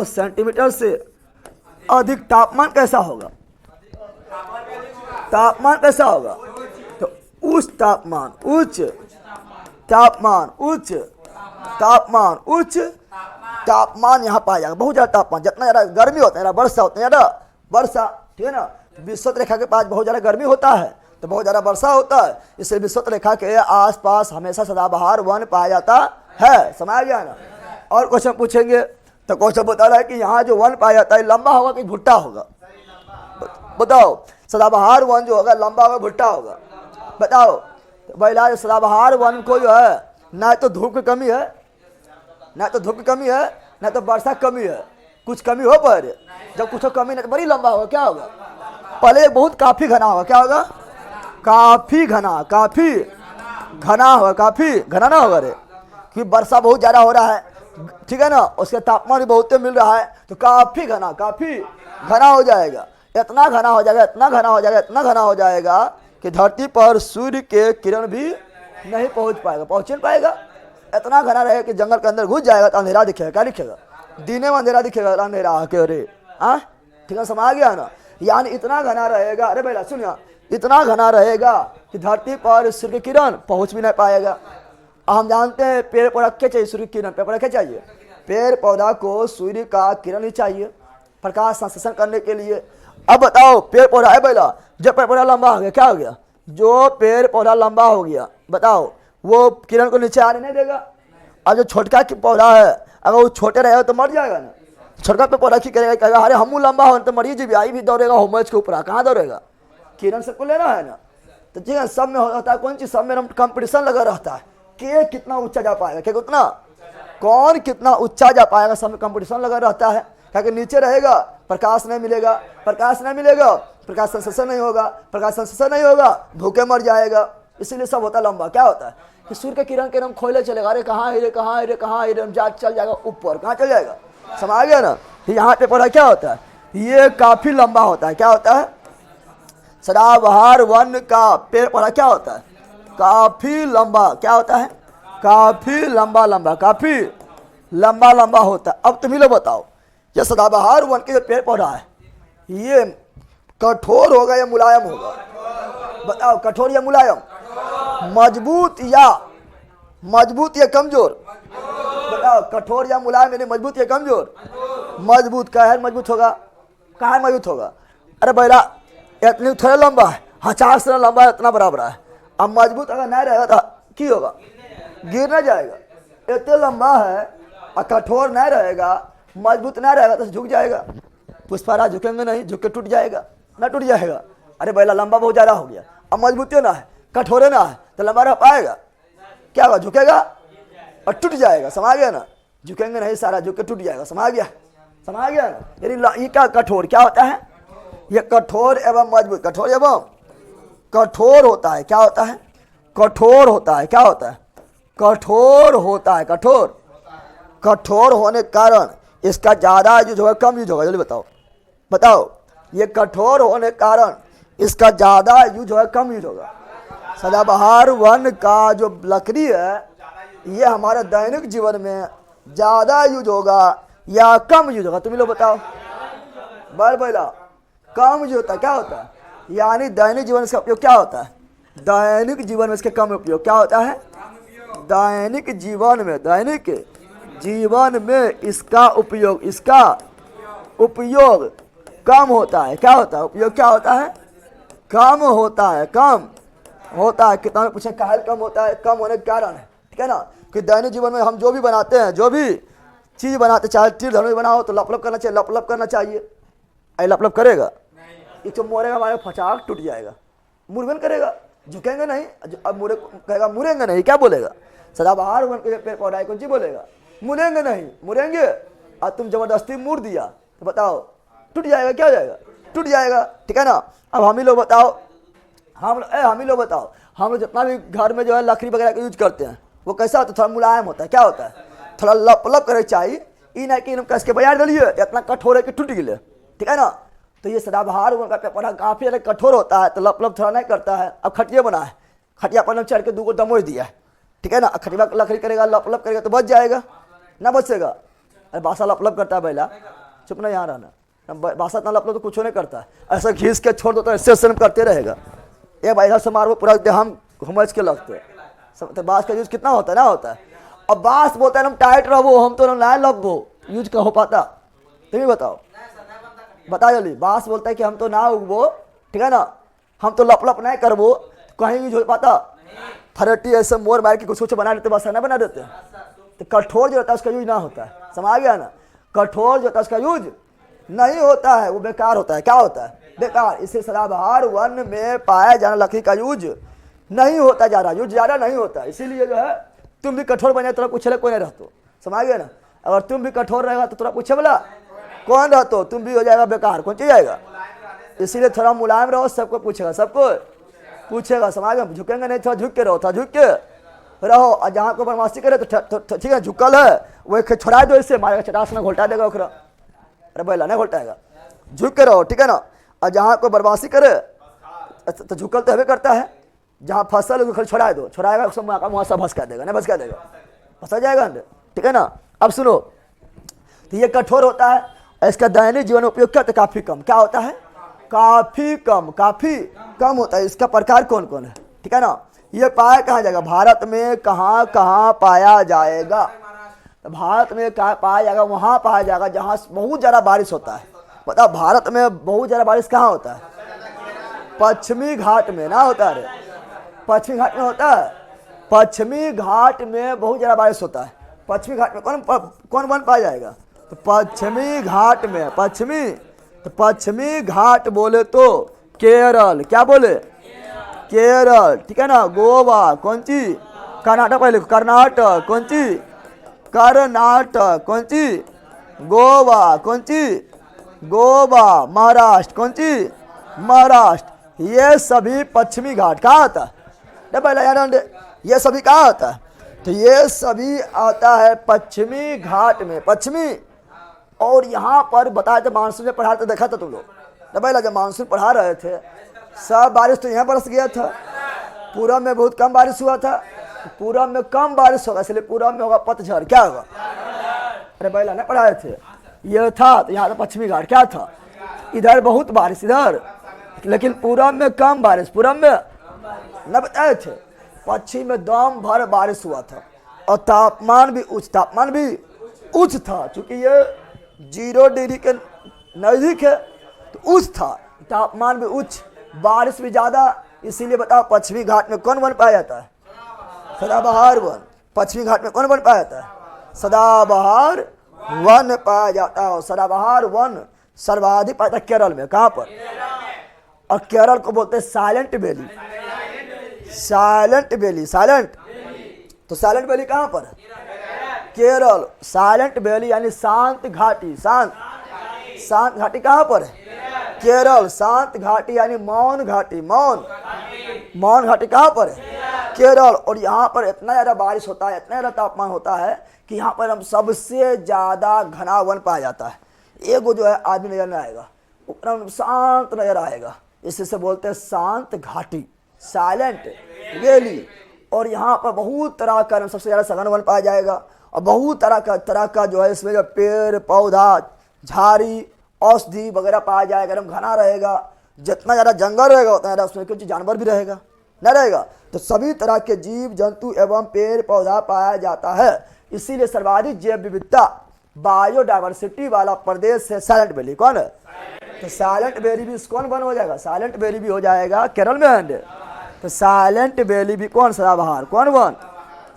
सेंटीमीटर से अधिक। तापमान कैसा होगा, तो उच्च तापमान यहाँ पाया जाएगा, बहुत ज़्यादा तापमान। जितना ज़्यादा गर्मी होता है वर्षा होता है, ज़्यादा वर्षा, ठीक है ना। विषुवत रेखा के पास बहुत ज़्यादा गर्मी होता है तो बहुत ज़्यादा वर्षा होता है, इसलिए विषुवत रेखा के आसपास हमेशा सदाबहार वन पाया जाता है, समझ गया ना। और क्वेश्चन पूछेंगे तो क्वेश्चन बता रहा है कि यहाँ जो वन पाया जाता है लंबा होगा कि भुट्टा होगा, बताओ। सदाबहार वन जो होगा लंबा होगा भुट्टा होगा, बताओ। तो भाई सदाबहार वन को जो है ना तो धूप की कमी है, ना तो वर्षा की कमी है, कुछ कमी हो पर जब कुछ कमी नहीं तो बड़ी लंबा होगा, क्या होगा, पहले बहुत काफ़ी घना होगा, क्या होगा, काफ़ी घना होगा, काफ़ी घना ना होगा रे, क्योंकि वर्षा बहुत ज़्यादा हो रहा है, ठीक है ना, उसके तापमान भी बहुत मिल रहा है, तो काफ़ी घना हो जाएगा। इतना घना हो जाएगा कि धरती पर सूर्य के किरण भी नहीं पहुंच पाएगा। इतना घना रहेगा कि जंगल के अंदर घुस जाएगा तो अंधेरा दिखेगा, क्या दिखेगा, दिने में अंधेरा दिखेगा, अंधेरा के रे, ठीक है, समझ गया ना। यानी इतना घना रहेगा, अरे भैया सुनिए, इतना घना रहेगा कि धरती पर सूर्य की किरण पहुंच भी नहीं पाएगा। हम जानते हैं पेड़ पौधा क्या चाहिए, सूर्य की किरण, पेड़ पौधा क्या चाहिए, पेड़ पौधा को सूर्य का किरण ही चाहिए प्रकाश संश्लेषण करने के लिए। अब बताओ पेड़ पौधा है पहला, जब पेड़ पौधा लंबा हो गया क्या हो गया, जो पेड़ पौधा लंबा हो गया बताओ वो किरण को नीचे आने नहीं देगा। अब जो छोटका पौधा है अगर वो छोटे रहेगा तो मर जाएगा ना, छोटका पे पौधा की करेगा, कहेगा अरे हम लंबा हो तो मरिए जी, आई भी दौड़ेगा होमवर्क के ऊपर, कहाँ दौड़ेगा, किरण सबको लेना है ना। तो ठीक है, सब में होता है कौन चीज, सब में कंपटीशन लगा रहता है कि कितना ऊंचा जा पाएगा, क्या कितना, कौन कितना ऊंचा जा पाएगा, सब में कंपटीशन लगा रहता है। क्योंकि नीचे रहेगा प्रकाश नहीं मिलेगा प्रकाश संश्लेषण नहीं होगा, प्रकाश संश्लेषण नहीं होगा, भूखे मर जाएगा। इसीलिए सब होता लंबा। क्या होता है कि सूर्य के किरण के हम खोले चलेगा, अरे कहाँ है रे, कहाँ है रे, कहाँ है रे, जा चल जाएगा ऊपर, कहाँ चल जाएगा, समझ गया ना। यहाँ पे पढ़ा क्या होता है, ये काफी लंबा होता है। क्या होता है, सदाबहार वन का पेड़ पौधा क्या होता है, काफी लंबा। क्या होता है, काफी लंबा लंबा, काफी लंबा लंबा होता है। अब तुम ही लोग बताओ, ये सदाबहार वन के जो पेड़ पौधा है, ये कठोर होगा या मुलायम होगा, बताओ, कठोर या मुलायम, मजबूत या कमजोर, बताओ, कठोर या मुलायम, यानी मजबूत या कमजोर, मजबूत। का है मजबूत होगा, कहाँ मजबूत होगा, अरे भैया इतनी थोड़ा लंबा है, 50 से लंबा है, इतना बराबर है। अब मजबूत अगर नहीं रहेगा तो की होगा, गिर ना जाएगा। इतने लंबा है और कठोर नहीं रहेगा, मजबूत नहीं रहेगा तो झुक जाएगा। पुष्पराज झुकेंगे नहीं, झुक के टूट जाएगा, ना टूट जाएगा। अरे भैया लंबा बहुत ज़्यादा हो गया, अब मजबूती ना है, कठोर ना है, तो लंबा रह पाएगा, क्या होगा, झुकेगा और टूट जाएगा, समझ गया ना। झुकेंगे नहीं, सारा झुक के टूट जाएगा, समझ गया ना। यानी ये क्या कठोर क्या होता है, ये कठोर एवं मजबूत, कठोर एवं कठोर होता है। क्या होता है, कठोर होता है। क्या होता है, कठोर होता है, कठोर। कठोर होने के कारण इसका ज़्यादा यूज होगा कम यूज होगा, जल्दी बताओ, बताओ, ये कठोर होने के कारण इसका ज़्यादा यूज होगा कम यूज होगा। सदाबहार वन का जो लकड़ी है, ये हमारे दैनिक जीवन में ज़्यादा यूज होगा या कम यूज होगा, तुम लोग बताओ। बोला कम यूज होता है। क्या होता है, यानी दैनिक जीवन में इसका उपयोग क्या होता है, दैनिक जीवन में इसके कम उपयोग। क्या होता है, दैनिक जीवन में इसका उपयोग कम होता है। क्या होता है, उपयोग क्या होता है, कम होता है, कम होता है। कितना पूछे काहे कम होता है, कम होने के कारण है, ठीक है ना। कि दैनिक जीवन में हम जो भी बनाते हैं, जो भी चीज़ बनाते, चाहे तीर धनुष बनाओ तो लप करना चाहिए, लप करना चाहिए। अरे लप करेगा, एक तो मोरेगा, हमारे फचाक टूट जाएगा, मुरगन करेगा, झुकेंगे नहीं। अब मुरे कहेगा मुरेंगे नहीं, क्या बोलेगा, सदाबहार वन के पेड़ पौधा कौन सी बोलेगा, मुरेंगे नहीं, मुरेंगे। और तुम जबरदस्ती मुड़ दिया तो बताओ टूट जाएगा, क्या हो जाएगा, टूट जाएगा, ठीक है ना। अब हम ही लोग बताओ, हम ही लोग बताओ, हम लोग जितना भी घर में जो है लकड़ी वगैरह का यूज करते हैं, वो कैसा होता है, थोड़ा मुलायम होता है। क्या होता है, थोड़ा लप करे चाहिए, ई नहीं कि हम कस के बाजार डालिए इतना कठोर है कि टूट गए, ठीक है ना। तो ये सदाबहार वन का पेड़ पौधा काफ़ी ज़्यादा कठोर होता है, तो लप थोड़ा नहीं करता है। अब खटिया बना है, खटिया पर चढ़ के 2 को दमोच दिया है, ठीक है ना। खटिया लकड़ी करेगा, लप करेगा तो बच जाएगा, ना बचेगा। अरे बासा लप करता है, बैला चुप ना यहाँ रहना, बासा इतना लप तो कुछ नहीं करता है, ऐसा घीस के छोड़ दो तो ऐसे करते रहेगा। एक बार से मारो पूरा देहाम घुमच के लगते, तो बाँस का यूज कितना होता है, ना होता है। अब बाँस बोलता है हम टाइट रहो, हम तो ना लगबो, यूज का हो पाता, तुम ही बताओ, बता जल्दी। बाँस बोलता है कि हम तो ना उगबो, ठीक है ना, हम तो लप नहीं करबो, कहीं यूज हो पाता। फरटी ऐसे मोर मार के कुछ बना देते, बस ना बना देते। तो कठोर जो होता है उसका यूज ना होता है, समझ गया ना। कठोर जो होता है उसका यूज नहीं होता है, वो बेकार होता है। क्या होता है, बेकार। इसे सदाबहार वन में पाया जाना लकड़ी का यूज नहीं होता, ज़्यादा यूज ज़्यादा नहीं होता। इसीलिए जो है तुम भी कठोर बने तो पूछे कोई नहीं रहते, समझ गया ना। अगर तुम भी कठोर रहेगा तो थोड़ा पूछे बोला कौन रहते, तुम भी हो जाएगा बेकार, कौन चीज जाएगा। इसीलिए थोड़ा मुलायम रहो, सबको पूछेगा, सबको पूछेगा, समझ गए। झुकेंगे नहीं, थोड़ा झुक के रहो, थोड़ा झुक के रहो। और जहाँ को बदमाशी करे तो ठीक है, झुकल है वो छोड़ा दो, इससे मारेगा, चटास में घोल्टा देगा ओकरा। अरे बोला नहीं घोल्टाएगा, झुक के रहो, ठीक है ना। और जहाँ को बदमाशी करे तो झुकल तो हमें करता है, जहाँ फसल है खाली छोड़ा दो, छोड़ाएगा उसको मुँह सब भसका देगा, नहीं भसका देगा, फंसा जाएगा, ठीक है ना। अब सुनो, तो ये कठोर होता है, इसका दैनिक जीवन उपयोग क्या होता है, काफ़ी कम। क्या होता है, काफ़ी कम होता है। इसका प्रकार कौन कौन है, ठीक है ना। ये पाया कहाँ जाएगा, भारत में कहाँ कहाँ पाया जाएगा, तो भारत में कहाँ पाया जाएगा, वहाँ पाया जाएगा जहाँ बहुत ज़्यादा बारिश होता है। बताओ भारत में बहुत ज़्यादा बारिश कहाँ होता है, पश्चिमी घाट में ना होता है, पश्चिमी घाट में होता है, पश्चिमी घाट में बहुत ज़्यादा बारिश होता है। पश्चिमी घाट में कौन वन पाया जाएगा, तो पश्चिमी घाट में, पश्चिमी घाट बोले तो केरल, क्या बोले, केरल, ठीक है ना। गोवा कौन सी, कर्नाटक पहले, कर्नाटक कौन सी, कर्नाटक कौन सी, गोवा कौन सी, गोवा। महाराष्ट्र कौन सी, महाराष्ट्र, ये सभी पश्चिमी घाट कहाँ आता है? नहीं पहले यार ये सभी कहाँ आता है? तो ये सभी आता है पश्चिमी घाट में, पश्चिमी। और यहाँ पर बताया था मानसून में पढ़ा तो देखा था तुम लोग नहीं पहले, जब मानसून पढ़ा रहे थे सब बारिश तो यहाँ बरस गया था, पूरब में बहुत कम बारिश हुआ था, पूरब में कम बारिश होगा इसलिए पूरब में होगा पतझड़, क्या होगा? अरे पहले नहीं पढ़ाए थे ये था, तो यहाँ पश्चिमी घाट क्या था? इधर बहुत बारिश इधर, लेकिन पूरब में कम बारिश, पूरब में न बताए थे, पश्चिम में दम भर बारिश हुआ था और तापमान भी उच्च था, चूंकि ये 0 डिग्री के नजदीक है तो उच्च था, तापमान भी उच्च, बारिश भी ज्यादा। इसीलिए बताओ पश्चिमी घाट में कौन वन पाया जाता है? सदाबहार वन। पश्चिमी घाट में कौन वन पाया जाता है? सदाबहार वन पाया जाता है। सदाबहार वन सर्वाधिक पाया जाता है केरल में, कहाँ पर? और केरल को बोलते हैं silent valley, silent valley, silent. तो साइलेंट वैली कहाँ पर? केरल। साइलेंट वैली यानी शांत घाटी, शांत घाटी कहाँ पर है? केरल। शांत घाटी यानी मौन घाटी, मौन घाटी कहाँ पर है? केरल। और यहाँ पर इतना ज़्यादा बारिश होता है, इतना ज़्यादा तापमान होता है कि यहाँ पर हम सबसे ज़्यादा घना वन पाया जाता है। एक जो है आदमी नजर नहीं आएगा, ऊपर शांत नजर आएगा, इससे बोलते हैं शांत घाटी, साइलेंट वैली। और यहाँ पर बहुत तरह का सबसे ज़्यादा सघन वन पाया जाएगा और बहुत तरह का जो है इसमें जो पेड़ पौधा झाड़ी औषधि वगैरह पाया जाएगा, एकदम घना रहेगा। जितना ज़्यादा जंगल रहेगा उतना ज़्यादा उसमें कुछ जानवर भी रहेगा, न रहेगा। तो सभी तरह के जीव जंतु एवं पेड़ पौधा पाया जाता है। इसीलिए सर्वाधिक जैव विविधता बायोडाइवर्सिटी वाला प्रदेश है साइलेंट वैली। कौन है? तो साइलेंट वैली भी कौन वन हो जाएगा? साइलेंट वैली भी हो जाएगा केरल में है। तो साइलेंट वैली भी कौन? सदाबहार। कौन वन?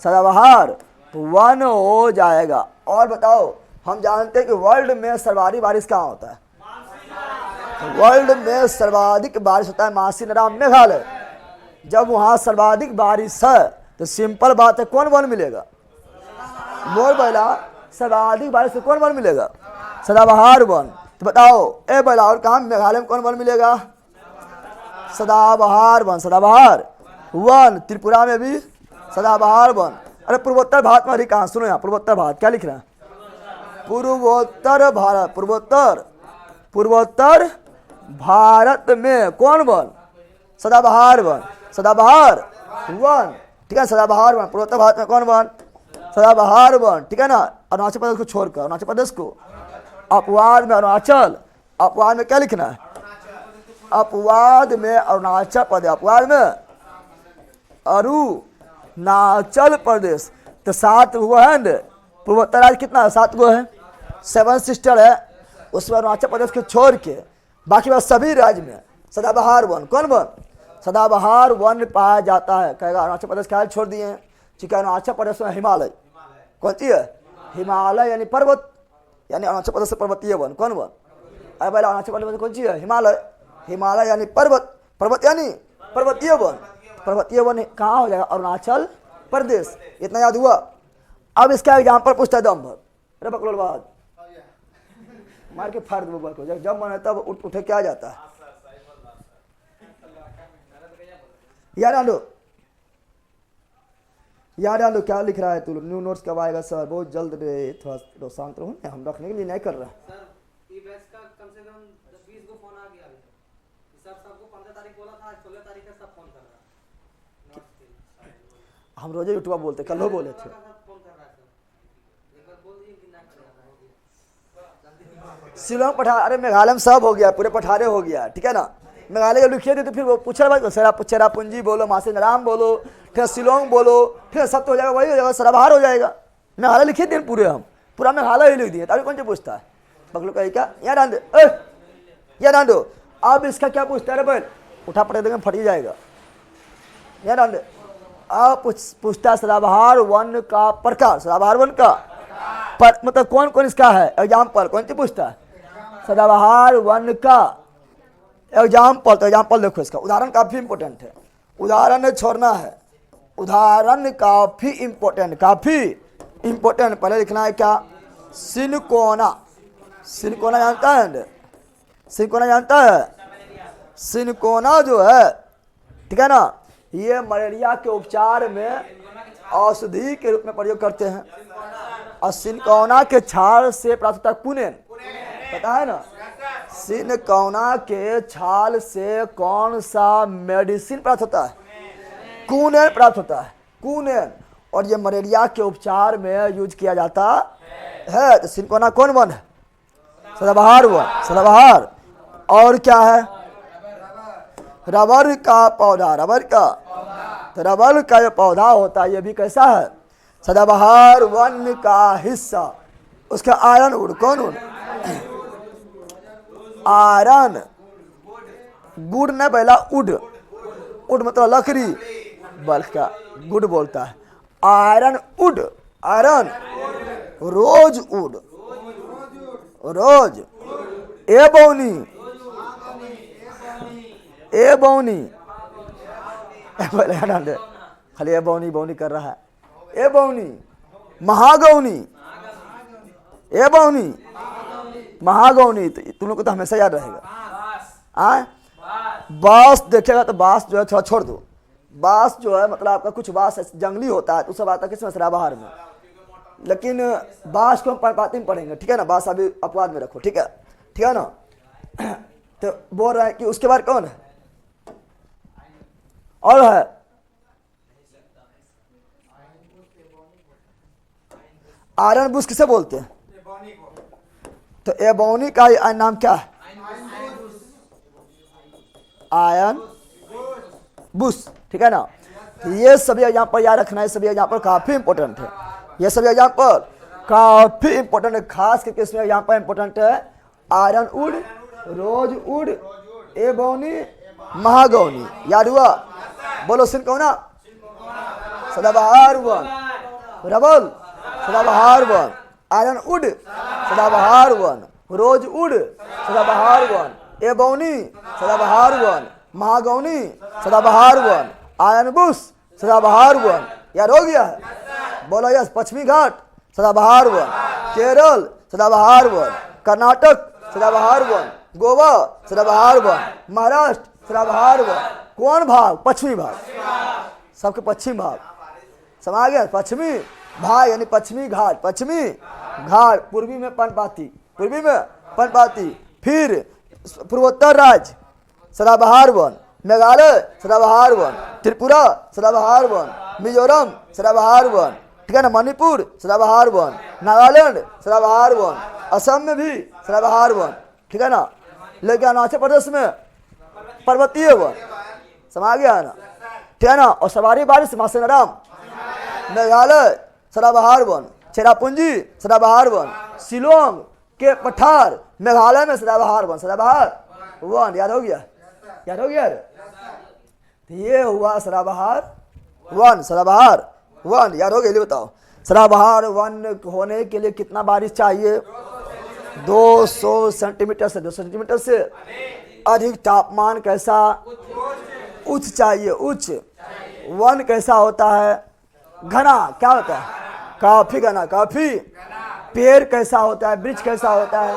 सदाबहार वन हो जाएगा। और बताओ, हम जानते हैं कि वर्ल्ड में सर्वाधिक बारिश कहाँ होता है? वर्ल्ड में सर्वाधिक बारिश होता है मासीनराम, मेघालय। जब वहाँ सर्वाधिक बारिश है तो सिंपल बात है कौन वन मिलेगा? बोल बैला, सर्वाधिक बारिश से कौन वन मिलेगा? सदाबहार वन। तो बताओ ए बैला, और कहाँ मेघालय में कौन वन मिलेगा? सदाबहार वन, सदाबहार वन। त्रिपुरा में भी सदाबहार वन। अरे पूर्वोत्तर भारत में कहाँ? सुनो यहाँ, पूर्वोत्तर भारत क्या लिख रहा है? पूर्वोत्तर भारत, पूर्वोत्तर भारत में कौन वन? सदाबहार वन, सदाबहार वन, ठीक है। सदाबहार वन पूर्वोत्तर भारत में कौन वन? सदाबहार वन, ठीक है ना। अरुणाचल प्रदेश को छोड़कर, अरुणाचल प्रदेश को अपवाद में अरुणाचल, अपवाद में क्या लिखना है? अपवाद में अरुणाचल प्रदेश, अपवाद में अरुणाचल प्रदेश। तो 7 हुआ है न पूर्वोत्तर राज्य, कितना है? 7 गो है, 7 सिस्टर है। उसमें अरुणाचल प्रदेश को छोड़ के बाकी बात सभी राज्य में सदाबहार वन, कौन वन? सदाबहार वन पाया जाता है। कहेगा अरुणाचल प्रदेश क्या छोड़ दिए हैं? ठीक है, अरुणाचल प्रदेश में हिमालय, कौन सी है? हिमालय यानी पर्वत, यानी अरुणाचल प्रदेश पर्वतीय वन, कौन वन? अरे पहले अरुणाचल प्रदेश में कौन सी है? हिमालय, हिमालय यानी पर्वत, पर्वत यानी पर्वतीय वन। पर्वतीय वन कहाँ हो जाएगा? अरुणाचल प्रदेश। इतना याद हुआ। अब इसका एग्जाम्पल पूछता है दम भर, अरे बकलोल बाद मार के फाड़ दो को, जब मन है तब उठे क्या जाता है। यार आलो क्या लिख रहा है तू? न्यू नोट्स कब आएगा सर? बहुत जल्द रे, थोड़ा शांत रहो, हम रखने के लिए नहीं कर रहा। सर ई बैच का कम से कम 10-20 को फोन आ गया अभी तक। सबको 15 तारीख बोला था, आज 16 तारीख का सब फोन कर रहा है। हम रोजे यूट्यूब बोलते, कल हो बोले थे। शिलोंग पठार, अरे मेघालय में सब हो गया, पूरे पठारे हो गया, ठीक है ना। मेघालय के लिखिए थे तो फिर वो पूछ रहा है सर, चेरापूंजी बोलो, मासीनराम बोलो, फिर शिलोंग बोलो, फिर सब तो हो जाएगा, वही हो जाएगा, सदाबहार हो जाएगा। मेघालय लिखिए थे पूरे, हम पूरा मेघालय ही लिख दिए, अभी कौन से पूछता है? बगलू का क्या यहाँ डाल दे, यहाँ डाल दो। अब इसका क्या पूछता है? अरे उठा पटक देंगे फट ही जाएगा, यहाँ डाल दे। अब पूछता है सदाबहार वन का प्रकार, सदाबहार वन का पर मतलब कौन कौन इसका है एग्जाम्पल, कौन सी पूछता है? सदाबहार वन का एग्जाम्पल। तो एग्जाम्पल देखो, इसका उदाहरण काफी इंपॉर्टेंट है, उदाहरण छोड़ना है, उदाहरण काफी इंपॉर्टेंट, काफी इंपॉर्टेंट। पहले लिखना है क्या? सिनकोना, सिनकोना जानता है? सिनकोना जानता है? सिनकोना जो है, ठीक है ना, ये मलेरिया के उपचार में औषधि के रूप में प्रयोग करते हैं। और सिनकोना के छाल से प्राप्त होता है कुनेन, पता है ना। सिनकोना के छाल से कौन सा मेडिसिन प्राप्त होता है? कुनेन प्राप्त होता है, कुनेन। और ये मलेरिया के उपचार में यूज किया जाता है। तो सिनकोना कौन वन है? सदाबहार वन, सदाबहार। और क्या है? रबर का पौधा, रबर का, तो रबर का जो पौधा होता है ये भी कैसा है? सदाबहार वन का हिस्सा। उसका आयरन वुड, कौन वुड? आयरन गुड न पहला उड, उड मतलब लकड़ी, बल्क का गुड बोलता है। Iron wood, iron rose wood, rose ebony, ebony खाली एबोनी बोनी कर रहा है। Ebony, mahogany, ebony, mahogany. तो तुम लोग को तो हमेशा याद रहेगा। बांस देखेगा तो बांस जो है थोड़ा छोड़ दो। बांस जो है मतलब आपका कुछ बांस जंगली होता है तो सब आता है किस में? सदाबहार में। लेकिन बांस को हम पाती में पढ़ेंगे, ठीक है ना। बांस अभी अपवाद में रखो, ठीक है, ठीक है ना। तो बोल रहे हैं कि उसके बाद कौन है और है? आयरन बुश किसे बोलते हैं? तो एबोनी का नाम क्या है? आयरन बुश, ठीक है ना। तो ये सभी एग्जाम्पल याद रखना है, सभी एग्जाम्पल काफी इंपॉर्टेंट है। ये सभी एग्जाम्पल काफी इंपॉर्टेंट है, खास करके इसमें एग्जाम्पल इंपॉर्टेंट है। Iron wood, rose wood, ebony, mahogany. याद हुआ? बोलो सिनकोना, सदाबहार वन, रबल, सदाबहार वन, आयरन वुड, सदाबहार वन, रोज वुड, सदाबहार वन, एबोनी, सदाबहार वन, महागौनी, सदाबहार वन, आयरन बुश, सदाबहार वन। याद हो गया है? बोलो यस। पश्चिमी घाट सदाबहार वन, केरल सदाबहार वन, कर्नाटक सदाबहार वन, गोवा सदाबहार वन, महाराष्ट्र सदाबहार वन। कौन भाग? पश्चिमी भाग, सबके पश्चिम भाग समा गया। पश्चिमी भाग यानी पश्चिमी घाट, पश्चिमी घाट। पूर्वी में पर्णपाती, पूर्वी में पर्णपाती। फिर पूर्वोत्तर राज्य सदाबहार वन, मेघालय सदाबहार वन, त्रिपुरा सदाबहार वन, मिजोरम सदाबहार वन, ठीक है ना, मणिपुर सदाबहार वन, नागालैंड सदाबहार वन, असम में भी सदाबहार वन, ठीक है ना। लेकिन अरुणाचल प्रदेश में पर्वतीय वन, समा गया है ना, ठीक है ना। और सवारी बारिश मासेनाराम मेघालय सदाबहार वन, चेरापूंजी सदाबहार वन, शिलोंग के पठार मेघालय में सदाबहार वन, सदाबहार वन। याद हो गया? याद हो गया? ये हुआ सदाबहार वन, सदाबहार वन। याद हो गया? ये बताओ सदाबहार वन होने के लिए कितना बारिश चाहिए? 200 सेंटीमीटर से 200 सेंटीमीटर से अधिक। तापमान कैसा? उच्च चाहिए, उच्च। वन कैसा होता है? घना। क्या होता है? काफी घना, काफी। पेड़ कैसा होता है? वृक्ष कैसा होता है?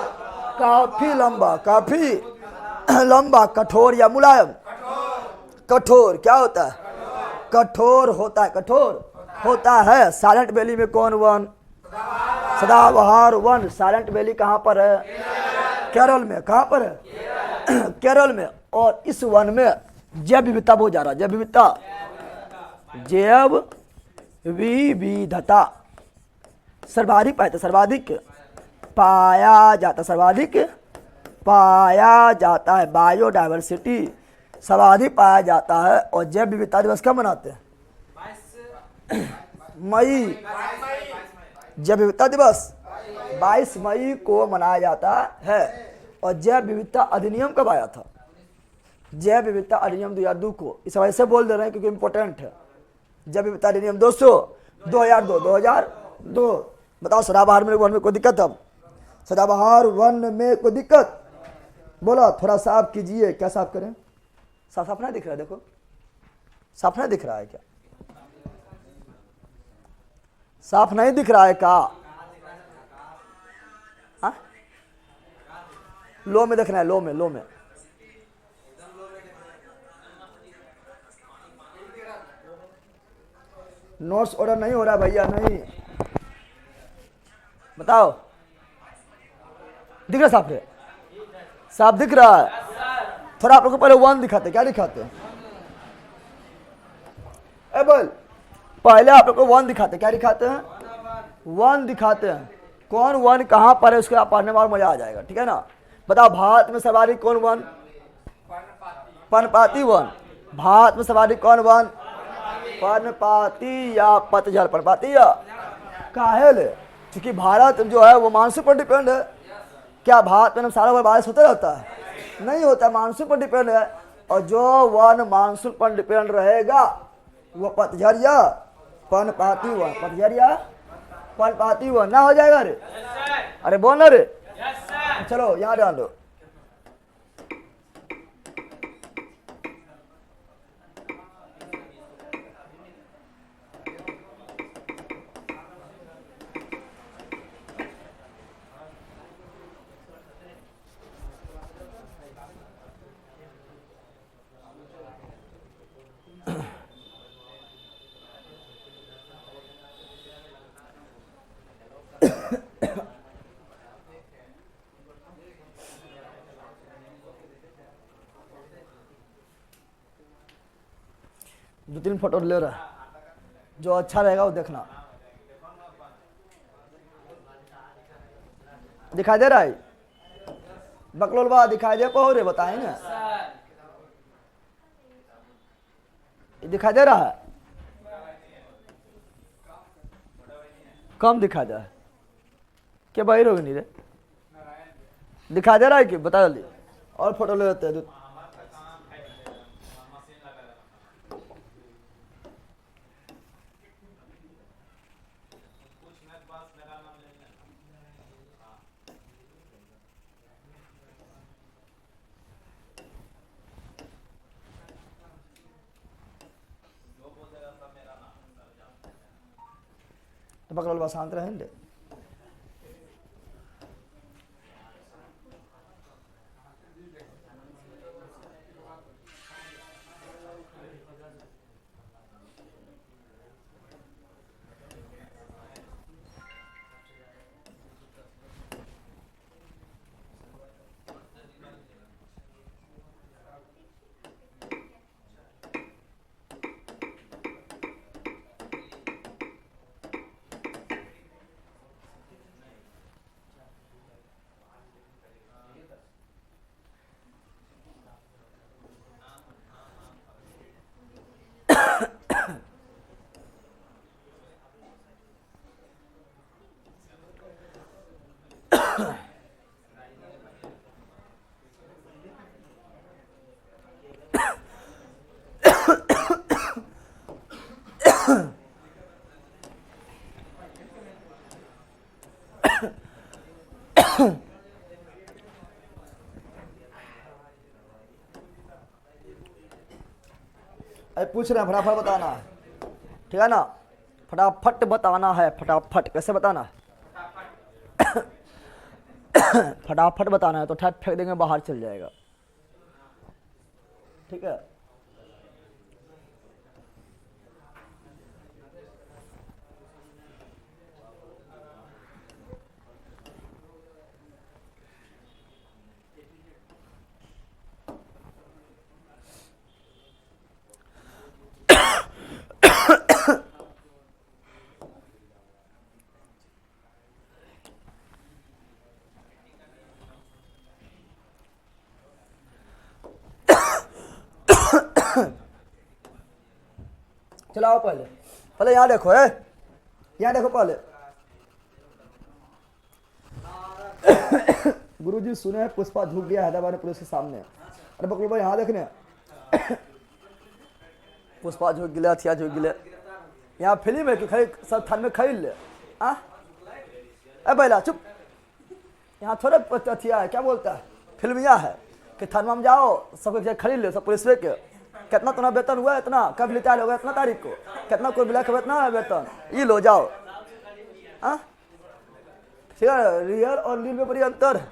काफी लंबा, काफी लंबा। कठोर या मुलायम? कठोर। क्या होता है? कठोर होता है, कठोर होता है। साइलेंट वैली में कौन वन? सदाबहार वन। साइलेंट वैली कहाँ पर है? केरल में। कहाँ पर है? केरल में। और इस वन में जैव विविधता बहुत ज्यादा, जैव विविधता, जैव विविधता सर्वाधिक पाया, सर्वाधिक पाया जाता, सर्वाधिक पाया जाता है। बायोडाइवर्सिटी सर्वाधिक पाया जाता है। और जैव विविधता दिवस कब मनाते हैं? मई। जैव विविधता दिवस 22 मई को मनाया जाता है। और जैव विविधता अधिनियम कब आया था? जैव विविधता अधिनियम 2002 को। इस वजह से बोल दे रहे हैं क्योंकि इंपॉर्टेंट है। जैव विविधता अधिनियम 2002। बताओ सदाबहार वन में कोई दिक्कत? अब सदाबहार वन में कोई दिक्कत? बोला थोड़ा साफ कीजिए। क्या साफ करें? साफ साफ नहीं दिख रहा है, देखो साफ नहीं दिख रहा है क्या? साफ नहीं दिख रहा है क्या? हाँ? लो में देखना है, लो में, लो में। नोट्स ऑर्डर नहीं हो रहा भैया, नहीं। बताओ, दिख रहा साफ है? साफ दिख रहा है? थोड़ा आप लोग को पहले 1 दिखाते, क्या दिखाते? ए बोल, पहले आप लोग को 1 दिखाते, क्या दिखाते हैं? 1 दिखाते हैं। कौन 1 कहाँ पर है उसके आप पढ़ने में मजा आ जाएगा, ठीक है ना। बताओ, भारत में सर्वाधिक कौन 1? पर्णपाती 1। भारत में सर्वाधिक कौन 1? पर्णपाती या पतझड़? पर्णपाती या काहेल? क्योंकि भारत जो है वो मानसून पर डिपेंड है। क्या भारत में सारा बार बारिश होता रहता है? नहीं होता, मानसून पर डिपेंड है। और जो 1 मानसून पर डिपेंड रहेगा वो पतझड़ या पर्णपाती 1, पतझड़ या पर्णपाती 1 ना हो जाएगा रे। अरे बोल ना रे। चलो यहाँ ध्यान दो। दो 3 फोटो ले रहा है, जो अच्छा रहेगा वो देखना। दिखाई दे रहा है? बकलोलवा दिखाई दे पाओ रे, बताए ना। दिखाई दे रहा है? कम दिखाई दे रहा है क्या? बाहर होगी नहीं रे। दिखाई दे रहा है कि बता जल्दी। और फोटो ले लेते हैं। तो बकलोलवा शांत रहेंगे। अरे पूछ रहे हैं, फटाफट बताना है, ठीक है ना। फटाफट बताना है। फटाफट कैसे बताना है? फटाफट बताना है तो ठट फेंक देंगे, बाहर चल जाएगा, ठीक है। चलाओ पहले, पहले यहाँ देखो है, यहाँ देखो पहले। गुरुजी सुने हैं पुष्पा झुक गया हैदराबाद पुलिस के सामने। अरे बकलू भाई यहाँ देखने। पुष्पा झुक गया, हथिया झुक गया। यहाँ फिल्म है कि खरीद सब थान में खरीद ले। बैला चुप, यहाँ थोड़े हथिया है, क्या बोलता है? फिल्म यह है कि थाना में जाओ, सब खरीद ले, सब पुलिस के। कितना तुम्हारा वेतन हुआ? इतना कब रिटायर होगा? इतना तारीख को। कितना कोई मिला के इतना है वेतन, ये लो जाओ। ठीक है, रियल और रील में बड़ी अंतर है।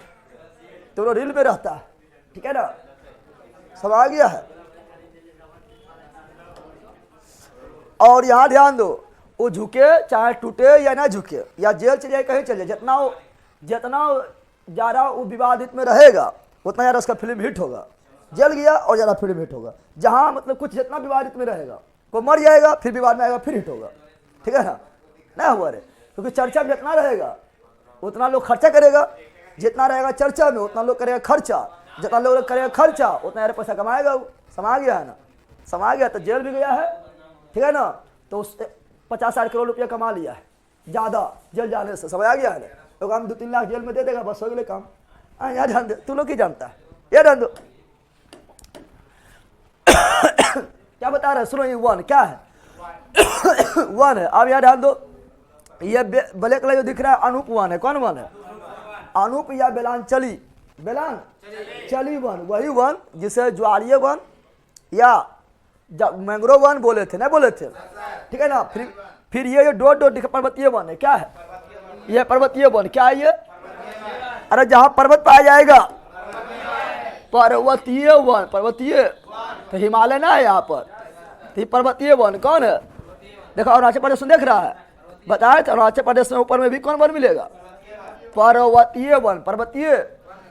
तो वो रील पे रहता है, ठीक है ना, सब आ गया है। और यहाँ ध्यान दो, वो झुके चाहे टूटे या ना झुके, या जेल चले जाए कहीं चले जाए, जितना ज़्यादा वो विवादित में रहेगा उतना ज़्यादा उसका फिल्म हिट होगा। जल गया और ज़्यादा फिल्म हिट होगा। जहाँ मतलब कुछ जितना विवादित में रहेगा, कोई मर जाएगा फिर विवाद में आएगा फिर हिट होगा, ठीक है ना हुआ रे। क्योंकि चर्चा में जितना रहेगा उतना लोग खर्चा करेगा, जितना रहेगा चर्चा में उतना लोग करेगा खर्चा, जितना लोग करेगा खर्चा उतना ज़्यादा पैसा कमाएगा। वो समा गया है ना, समा गया तो जेल भी गया है, ठीक है ना, तो उससे 50-60 करोड़ रुपया कमा लिया है ज़्यादा जेल जाने से, समझ आ गया है ना। तो काम 2-3 लाख जेल में दे देगा, बस हो गए काम। हाँ यार ध्यान दे, तू लोग ही जानता है, ये ध्यान दो। क्या बता रहे सुनो, ये वन क्या है? वन है। अब यार ध्यान दो, ये ब्लैक कलर जो दिख रहा है अनूप वन है। कौन वन है? अनूप या बेलांचली, बेलांचली वन, वही वन जिसे ज्वारीय वन या मैंग्रोव वन बोले थे, नहीं बोले थे, ठीक है ना। फिर ये जो डॉट डॉट पर्वतीय वन है, क्या है ये? पर्वतीय वन। क्या है ये? अरे जहां पर्वत पाया जाएगा पर्वतीय वन, पर्वतीय तो हिमालय ना है यहाँ पर, तो पर्वतीय वन कौन है? देखो अरुणाचल प्रदेश में देख रहा है, बताए तो अरुणाचल प्रदेश में ऊपर में भी कौन वन मिलेगा? पर्वतीय वन, पर्वतीय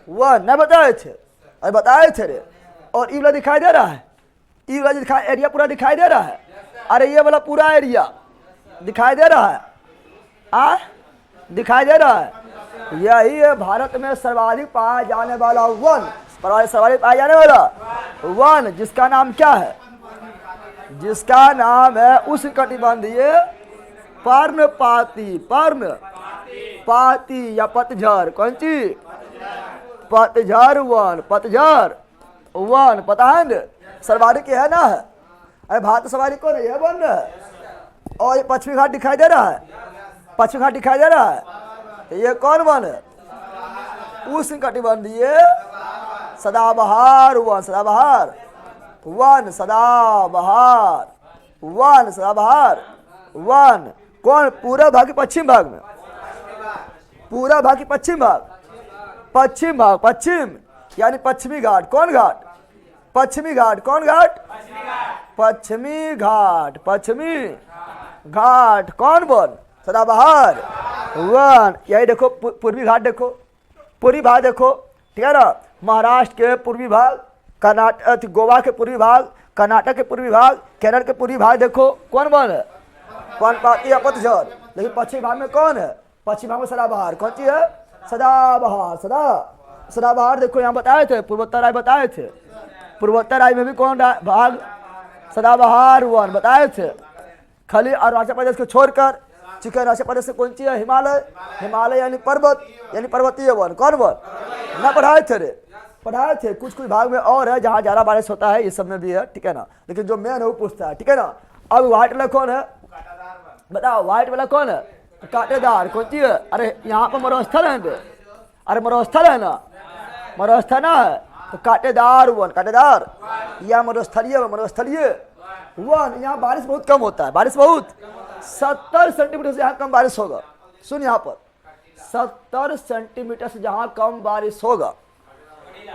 वन नहीं बताए थे? अरे बताए थे रे। और ये वाला दिखाई दे रहा है, ये वाला दिखाई एरिया पूरा दिखाई दे रहा है। अरे ये वाला पूरा एरिया दिखाई दे रहा है, दिखाई दे रहा है। यही है भारत में सर्वाधिक पाया जाने वाला वन, सर्वाधिक पाया जाने वाला वन, जिसका नाम क्या है? जिसका नाम है उष्णकटिबंधीय पर्णपाती, पर्णपाती या पतझड़। कौन सी? पतझड़ वन, पतझड़ वन, पता है ना सर्वाधिक है ना है। अरे भारत सर्वाधिक कौन है? यह वन है। और ये पश्चिमी घाट दिखाई दे रहा है, पश्चिमी घाट दिखाई दे रहा है, तो ये कौन वन है? उष्णकटिबंधीय सदाबहार वन, सदाबहार वन, सदाबहार वन, सदाबहार वन। कौन? पूरा भाग की पश्चिम भाग में, पूरा भाग की पश्चिम भाग, पश्चिम भाग, पश्चिम यानी पश्चिमी घाट। कौन घाट? पश्चिमी घाट। कौन घाट? पश्चिमी घाट, पश्चिमी घाट। कौन वन? सदाबहार वन। यही देखो पूर्वी घाट, देखो पूर्वी भाग देखो, ठीक है ना। महाराष्ट्र के पूर्वी भाग, कर्नाटक, गोवा के पूर्वी भाग, कर्नाटक के पूर्वी भाग, केरल के पूर्वी भाग देखो कौन वन है? पर्णपाती या पतझड़। लेकिन पश्चिम भाग में कौन है? पश्चिम भाग में सदाबहार। कौन सी है? सदाबहार, सदाबहार देखो यहाँ बताए थे, पूर्वोत्तर राय बताए थे, पूर्वोत्तर राय में भी कौन भाग? सदाबहार वन बताए थे। खाली अरुणाचल प्रदेश को छोड़कर, चूंकि अरुणाचल प्रदेश से कौन सी है? हिमालय, हिमालय यानी पर्वत, यानी पर्वतीय वन। कौन वन? ना पढ़ाए थे रे, पढ़ाए थे। कुछ कुछ भाग में और है जहाँ ज्यादा बारिश होता है, इस सब में भी है, ठीक है ना। लेकिन जो मेन है वो पूछता है, ठीक है ना। अब व्हाइट वाला कौन है? बताओ व्हाइट वाला कौन है? कांटेदार। कौन सी है? अरे यहाँ पर मरुस्थल है, अरे मरुस्थल है ना, मरुस्थल ना है तो कांटेदार वन, कांटेदार या मरुस्थलीय, मरुस्थलीय वन। यहाँ बारिश बहुत कम होता है, बारिश बहुत 70 सेंटीमीटर से यहाँ कम बारिश होगा। सुन यहाँ पर 70 सेंटीमीटर से जहाँ कम बारिश होगा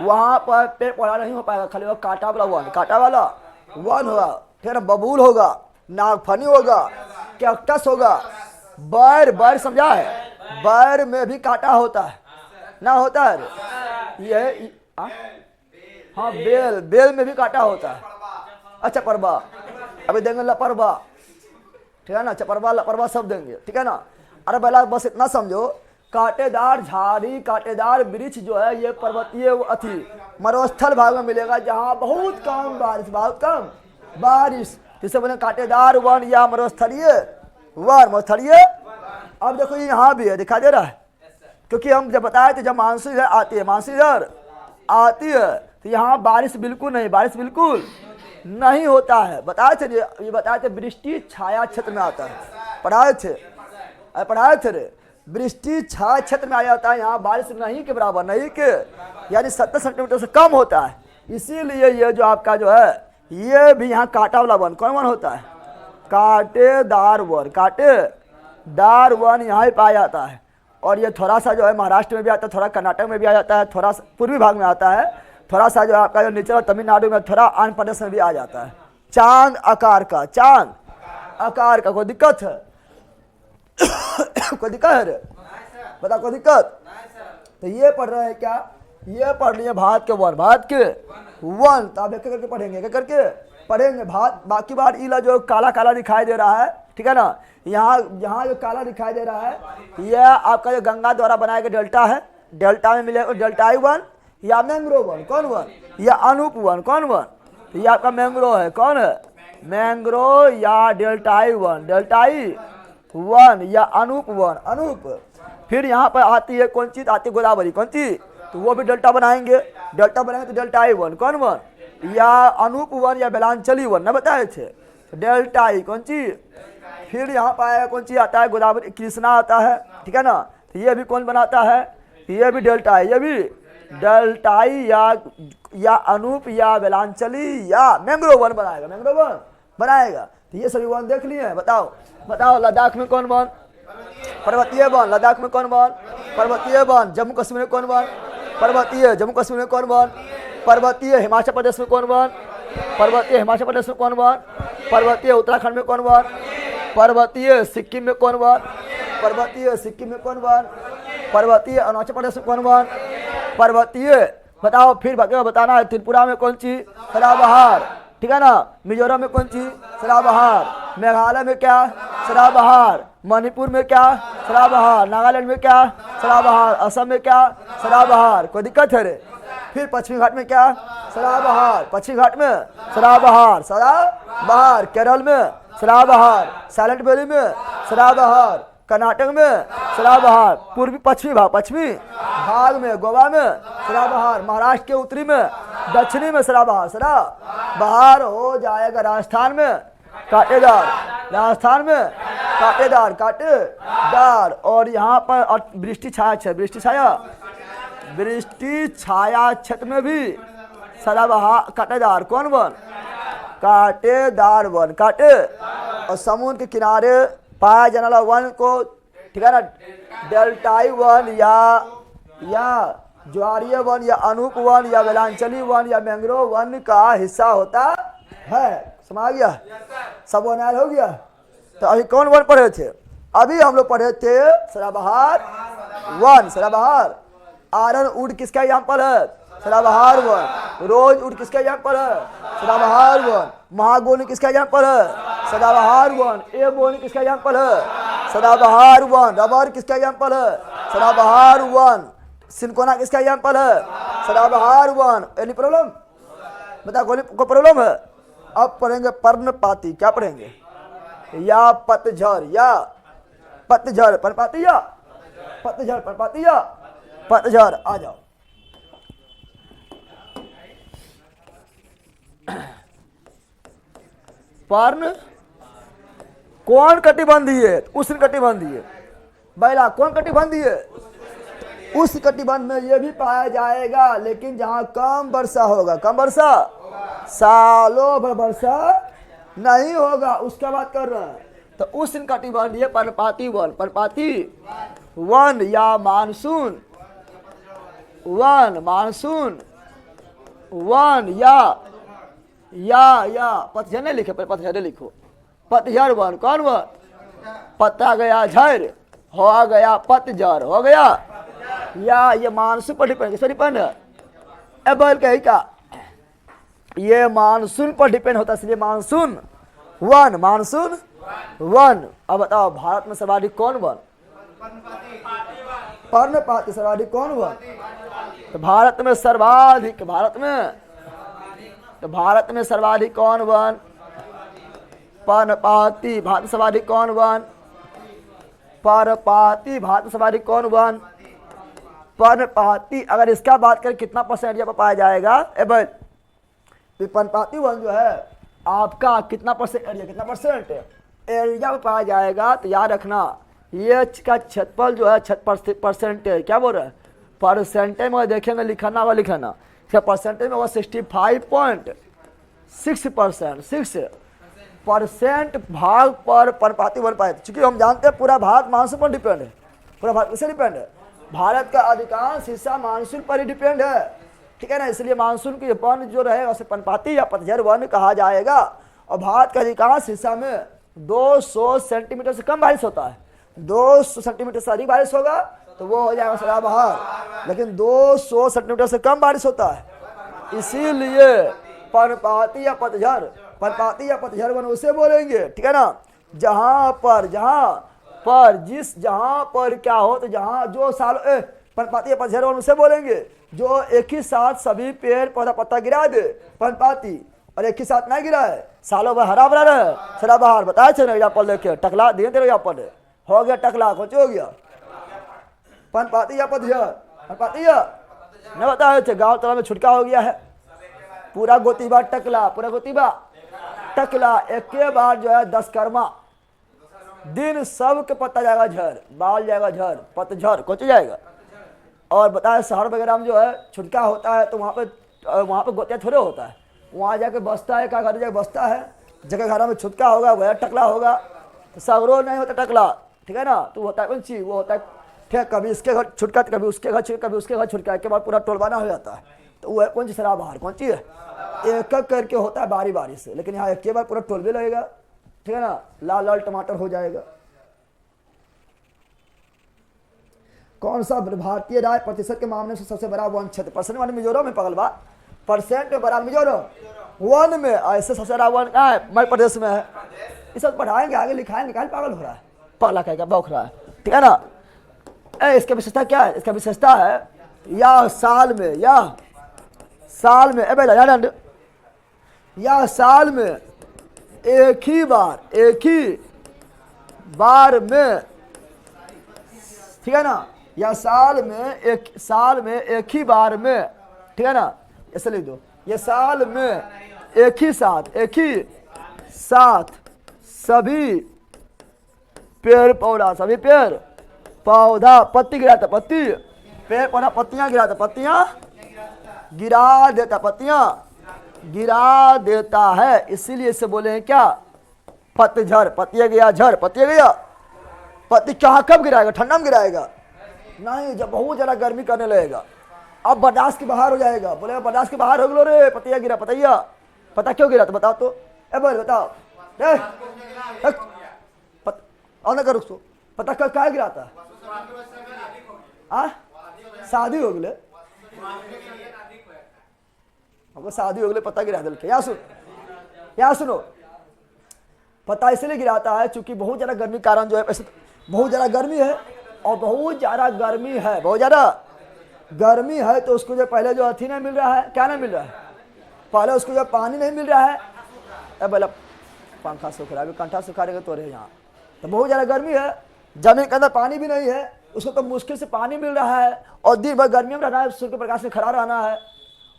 वहाँ पर पेड़ पौधा नहीं हो पाएगा, खाली वो कांटा वाला वन, कांटा वाला वन होगा, ठीक है ना। बबूल होगा, नागफनी होगा, कैक्टस होगा, बैर, बैर समझा है? बैर में भी कांटा होता है ना, होता है ये। हाँ बेल, बेल में भी कांटा होता है। अच्छा परबा अभी देंगे, लपरबा, ठीक है ना, चपरबा लपरबा सब देंगे, ठीक है ना। अरे पहला बस इतना समझो, कांटेदार झाड़ी, कांटेदार वृक्ष जो है ये पर्वतीय अति मरुस्थल भाग में मिलेगा, जहाँ बहुत कम बारिश, बहुत कम बारिश, जिसे बोले कांटेदार वन या मरुस्थलीय वन, मरुस्थलीय। अब देखो ये यहाँ भी है, दिखाई दे रहा है, क्योंकि हम जब बताए थे जब मानसून इधर आती है, मानसून इधर आती है तो यहाँ बारिश बिल्कुल नहीं, बारिश बिल्कुल नहीं होता है। बताए थे ये बताए थे वृष्टि छाया क्षेत्र में आता है, पढ़ाए थे, पढ़ाए थे रे। वृष्टि छाया क्षेत्र में आ जाता है, यहाँ बारिश नहीं के बराबर, नहीं के यानी 70 सेंटीमीटर से कम होता है। इसीलिए ये जो आपका जो है ये भी यहाँ कांटा वाला वन, कौन वन होता है? कांटेदार वन, कांटेदार वन यहाँ ही पाया जाता है। और ये थोड़ा सा जो है महाराष्ट्र में भी आता है, थोड़ा कर्नाटक में भी आ जाता है, थोड़ा पूर्वी भाग में आता है, थोड़ा सा जो आपका जो नीचे तमिलनाडु में, थोड़ा आंध्र प्रदेश में भी आ जाता है। चांद आकार का, चांद आकार का कोई दिक्कत है? कोई दिक्कत है रे? बता कोई दिक्कत? तो ये पढ़ रहे हैं क्या? ये पढ़ लिए भारत के वन, भारत के वन। तो आप एक करके पढ़ेंगे, एक करके पढ़ेंगे भारत। बाकी बार इला जो काला काला दिखाई दे रहा है, ठीक है ना, यहाँ यहाँ जो काला दिखाई दे रहा है, यह आपका जो गंगा द्वारा बनाया गया डेल्टा है। डेल्टा में मिलेगा डेल्टाई वन या मैंग्रोव वन, कौन वन? या अनूप वन, कौन वन? तो ये आपका मैंग्रोव है, कौन है? मैंग्रोव या डेल्टाई वन, डेल्टाई वन या अनूप वन, अनूप। फिर यहाँ पर आती है कौन चीज? आती है गोदावरी, कौन चीज? तो वो भी डेल्टा बनाएंगे, डेल्टा बनाएंगे तो डेल्टाई वन, कौन वन? या अनूप वन या बेलांचली वन, ना बताए थे? तो डेल्टाई कौन चीज? फिर यहाँ पर आएगा कौन चीज? आता है गोदावरी, कृष्णा आता है, ठीक है ना। तो ये भी कौन बनाता है? ये भी डेल्टा है, ये भी डेल्टाई या अनूप या बेलांचली या मैंग्रोव वन बनाएगा, मैंग्रोव वन बनाएगा। तो ये सभी वन देख लिए हैं। बताओ बताओ, लद्दाख में कौन वन? पर्वतीय वन। लद्दाख में कौन वन? पर्वतीय वन। जम्मू कश्मीर में कौन वन? पर्वतीय। जम्मू कश्मीर में कौन वन? पर्वतीय। हिमाचल प्रदेश में कौन वन? पर्वतीय। हिमाचल प्रदेश में कौन वन? पर्वतीय। उत्तराखंड में कौन वन? पर्वतीय। सिक्किम में कौन वन? पर्वतीय। सिक्किम में कौन वन? पर्वतीय। अरुणाचल प्रदेश में कौन वन? पर्वतीय। बताओ फिर बताना है। त्रिपुरा में कौन चीज? सदाबहार, ठीक है ना। मिजोरम में कौन चीज? सदाबहार। मेघालय में क्या? सदाबहार। मणिपुर में क्या? सदाबहार। नागालैंड में क्या? सदाबहार। असम में क्या? सदाबहार। कोई दिक्कत है रे? फिर पश्चिमी घाट में क्या? सदाबहार। पश्चिमी घाट में सदाबहार, सदाबहार। केरल में सदाबहार। साइलेंट वैली में सदाबहार। कर्नाटक में सदाबहार। पूर्वी पश्चिमी भाग में गोवा में सदाबहार। महाराष्ट्र के उत्तरी में, दक्षिणी में सदाबहार, सदाबहार हो जाएगा। राजस्थान में कांटेदार, राजस्थान में कांटेदार, कांटेदार। और यहाँ पर वृष्टि छाया क्षेत्र, वृष्टि छाया क्षेत्र में भी सदाबहार, कांटेदार। कौन वन? कांटेदार वन, कांटे। और समुद्र के किनारे पाया जाने वाला वन को, ठीक है ना, डेल्टाई वन या ज्वारीय वन या अनूप वन या बेलांचली वन या मैंग्रोव वन का हिस्सा होता है। समझ गया? सब वन हो गया। तो अभी कौन वन पढ़े थे? अभी हम लोग पढ़े थे सदाबहार वन, सदाबहार। आयरन वुड किसका एग्जाम्पल है? सदाबहार वन। रोज वुड किसका एग्जाम्पल है? सदाबहार वन। महागोनी किसका एग्जाम्पल है? सदाबहार वन। एबोनी किसका एग्जाम्पल है? सदाबहार वन। रबर किसका एग्जाम्पल है? सदाबहार वन। सिनकोना किसका एग्जाम्पल है? सदाबहार वन। Any problem? बता, कोई प्रॉब्लम है? अब पढ़ेंगे पर्णपाती। क्या पढ़ेंगे? या पतझड़, या पतझड़, पर्णपाती या पतझड़, पर्णपाती या पतझड़। आ जाओ। पर्ण कौन कटिबंधीय है? उष्ण कटिबंधीय। बैला कौन कटिबंधीय है? उस कटिबंध में यह भी पाया जाएगा, लेकिन जहां कम वर्षा होगा, कम वर्षा, सालों भर वर्षा नहीं होगा, उसका बात कर रहे हैं। तो उष्ण कटिबंधीय पर्णपाती वन, पर्णपाती वन या मानसून वन, मानसून वन या पतझड़ नहीं लिखे, पतझड़ लिखो। पतझड़ वन, कौन वन? पत्ता गया झड़, हो गया पतझड़, हो गया। या ये मानसून पर डिपेंड, किस पर डिपेंड है? एबल कही का ये मानसून पर डिपेंड होता है, इसलिए मानसून वन, मानसून वन। अब बताओ भारत में सर्वाधिक कौन वन? पर्णपाती। सर्वाधिक कौन वन? तो भारत में सर्वाधिक, भारत में सर्वाधिक कौन वन? पर्णपाती। भारत सर्वाधिक कौन वन? पर्णपाती। भारत सर्वाधिक कौन वन? पर्णपाती। अगर इसका बात करें कितना परसेंट एरिया पर पाया जाएगा? एबल पर्णपाती वन जो है आपका कितना परसेंट एरिया, कितना परसेंट एरिया में पाया जाएगा? तो याद रखना ये का क्षेत्रफल जो है परसेंटेज, क्या बोल रहा है? परसेंटेज में देखेंगे, लिखना होगा, लिखना इसका परसेंटेज में होगा 65.6%, 6% भाग पर पर्णपाती वन पाए। चूंकि हम जानते हैं पूरा भारत मानसून पर डिपेंड है। पूरा भारत किससे डिपेंड है? भारत का अधिकांश हिस्सा मानसून पर ही डिपेंड है, ठीक है ना। इसलिए मानसून के वन जो रहेगा उसे पर्णपाती या पतझड़ वन कहा जाएगा। और भारत के अधिकांश हिस्सा में 200 सेंटीमीटर से कम बारिश होता है। 200 सेंटीमीटर से अधिक बारिश होगा तो वो हो जाएगा सदाबहार, लेकिन 200 सेंटीमीटर से कम बारिश होता है, इसीलिए पर्णपाती या पतझड़, पर्णपाती या पतझड़ वन उसे बोलेंगे, ठीक है ना, जहां पर जहां पर क्या हो, तो जहां जो साल पर्णपाती या पतझड़ वन उसे बोलेंगे जो एक ही साथ सभी पेड़ पौधा पत्ता गिरा दे, पर्णपाती, और एक ही साथ नहीं गिरा है, सालों भर हरा भरा रहे, सदाबहार। बताया थे ना एग्जाम्पल देखे, टकला दिए थे एग्जाम्पल, हो गया टकला, कुछ हो गया पर्णपाती या पतझड़, पर्णपाती या नहीं बताए थे, गाँव तला में छुटका हो गया है, पूरा गोतीबा टकला, पूरा गोतीबा टकला, एक के बाद जो है 10 कर्मा दिन सब के पत्ता जाएगा झड़, बाल जाएगा झड़, पतझड़ कुछ जाएगा। और बताया शहर वगैरह में जो है छुटका होता है तो वहाँ पे गोतिया थोड़े होता है, वहाँ जाके बसता है, का घर जाके बसता है, जगह घर में छुटका होगा वह टकला होगा, तो सगरो नहीं होता टकला, ठीक है ना, तो होता है कौन चीज, वो होता है ठीक है, कभी इसके घर छुटका, कभी उसके घर छुटका, कभी उसके घर छुटका, के बाद पूरा टोलबाना हो जाता है, तो वो है कौन सी सदाबहार, कौन सी है, एक एक करके होता है बारी बारी से, लेकिन यहाँ एक के बाद पूरा टोलबे लगेगा, ठीक है ना, लाल लाल टमाटर हो जाएगा। कौन सा भारतीय राज्य प्रतिशत के मामले से सबसे बड़ा वन क्षेत्र, परसेंट वन मिजोरम में पगलवा, परसेंट में बड़ा मिजोरम, वन में ऐसे सबसे बड़ा वन कहाँ है, मध्य प्रदेश में है, ये सब पढ़ाएंगे आगे लिखाएंगे, कहाँ पागल हो रहा है, पगला कहेगा बौख रहा है, ठीक है ना। इसका विशेषता क्या है, इसका विशेषता है या साल में या साल में एक ही बार में, ठीक है ना, या साल में एक ही बार में, ठीक है ना, ऐसे लिख दो, ये साल में एक ही साथ सभी पेड़ पौधा पत्ती गिराता, पत्ती पेड़ पौधा पत्तियां गिराता, पत्तियां गिरा देता है, इसीलिए इसे बोले हैं क्या, पतझड़, पत्तियां गया झड़, पत्तियां गया, पत्ती कहाँ कब गिराएगा, ठंडा में गिराएगा नहीं, जब बहुत ज्यादा गर्मी करने लगेगा, अब बर्दाश्त की बाहर हो जाएगा, बोलेगा बर्दाश्त की बाहर हो गलो रे, पतिया गिरा, पता क्यों गिरा, तो बताओ तो, बोल बताओ, और ना करो उसको, पता कब क्या गिरा था, शादी हो गए, हमको शादी हो गए, पता गिरा दिल के, यहाँ सुनो, पता इसलिए गिराता है क्योंकि बहुत ज्यादा गर्मी कारण जो है, ऐसे बहुत ज्यादा गर्मी है, और बहुत ज्यादा गर्मी है, तो उसको जो पहले जो अथी नहीं मिल रहा है, क्या नहीं मिल रहा है, पहले उसको जो पानी नहीं मिल रहा है, अब बोला पंखा सूख रहा है, कंठा सुखा रहेगा तो रहे यहाँ, तो बहुत ज्यादा गर्मी है, जमीन के अंदर पानी भी नहीं है, उसको तो मुश्किल से पानी मिल रहा है, और दिन भर गर्मी में रहना है, सूर्य के प्रकाश में खड़ा रहना है,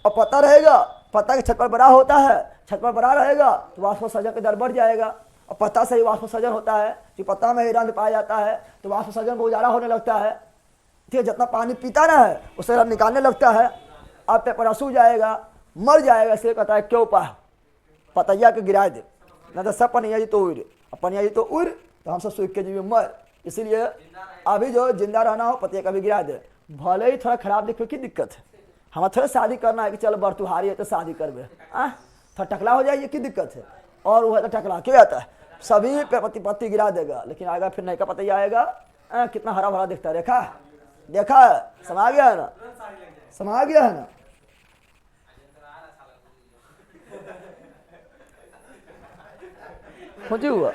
और पत्ता रहेगा, पत्ता के छत पर बड़ा होता है, छत पर बड़ा रहेगा तो वाष्पोत्सर्जन का दर बढ़ जाएगा, और पत्ता से ही वाष्पोत्सर्जन होता है, कि पत्ता में ही रंग पाया जाता है, तो वाष्पोत्सर्जन बहुत ज़्यादा होने लगता है, ठीक है, जितना पानी पीता ना है उससे रंग निकालने लगता है, अब पेपर सूख जाएगा, मर जाएगा, इसलिए कहता है क्यों पतैया के गिरा दे, ना तो सब पनिया जी तो उड़, पनिया जी तो उड़, तो हम सब सूख के जीव मर, इसीलिए अभी जो जिंदा रहना हो पतिया कभी गिरा दे, भले ही थोड़ा खराब दिखे की दिक्कत है, हमें थोड़ा शादी करना है कि चलो बरतुहारी है तो शादी करबे, थोड़ा टकला हो जाए, ये की दिक्कत है, और वो तो टकला क्यों आता है, सभी पे पत्ती गिरा देगा, लेकिन आएगा फिर नई का पतैया आएगा, कितना हरा भरा दिखता है, देखा है, समा गया है ना, मुझे हुआ,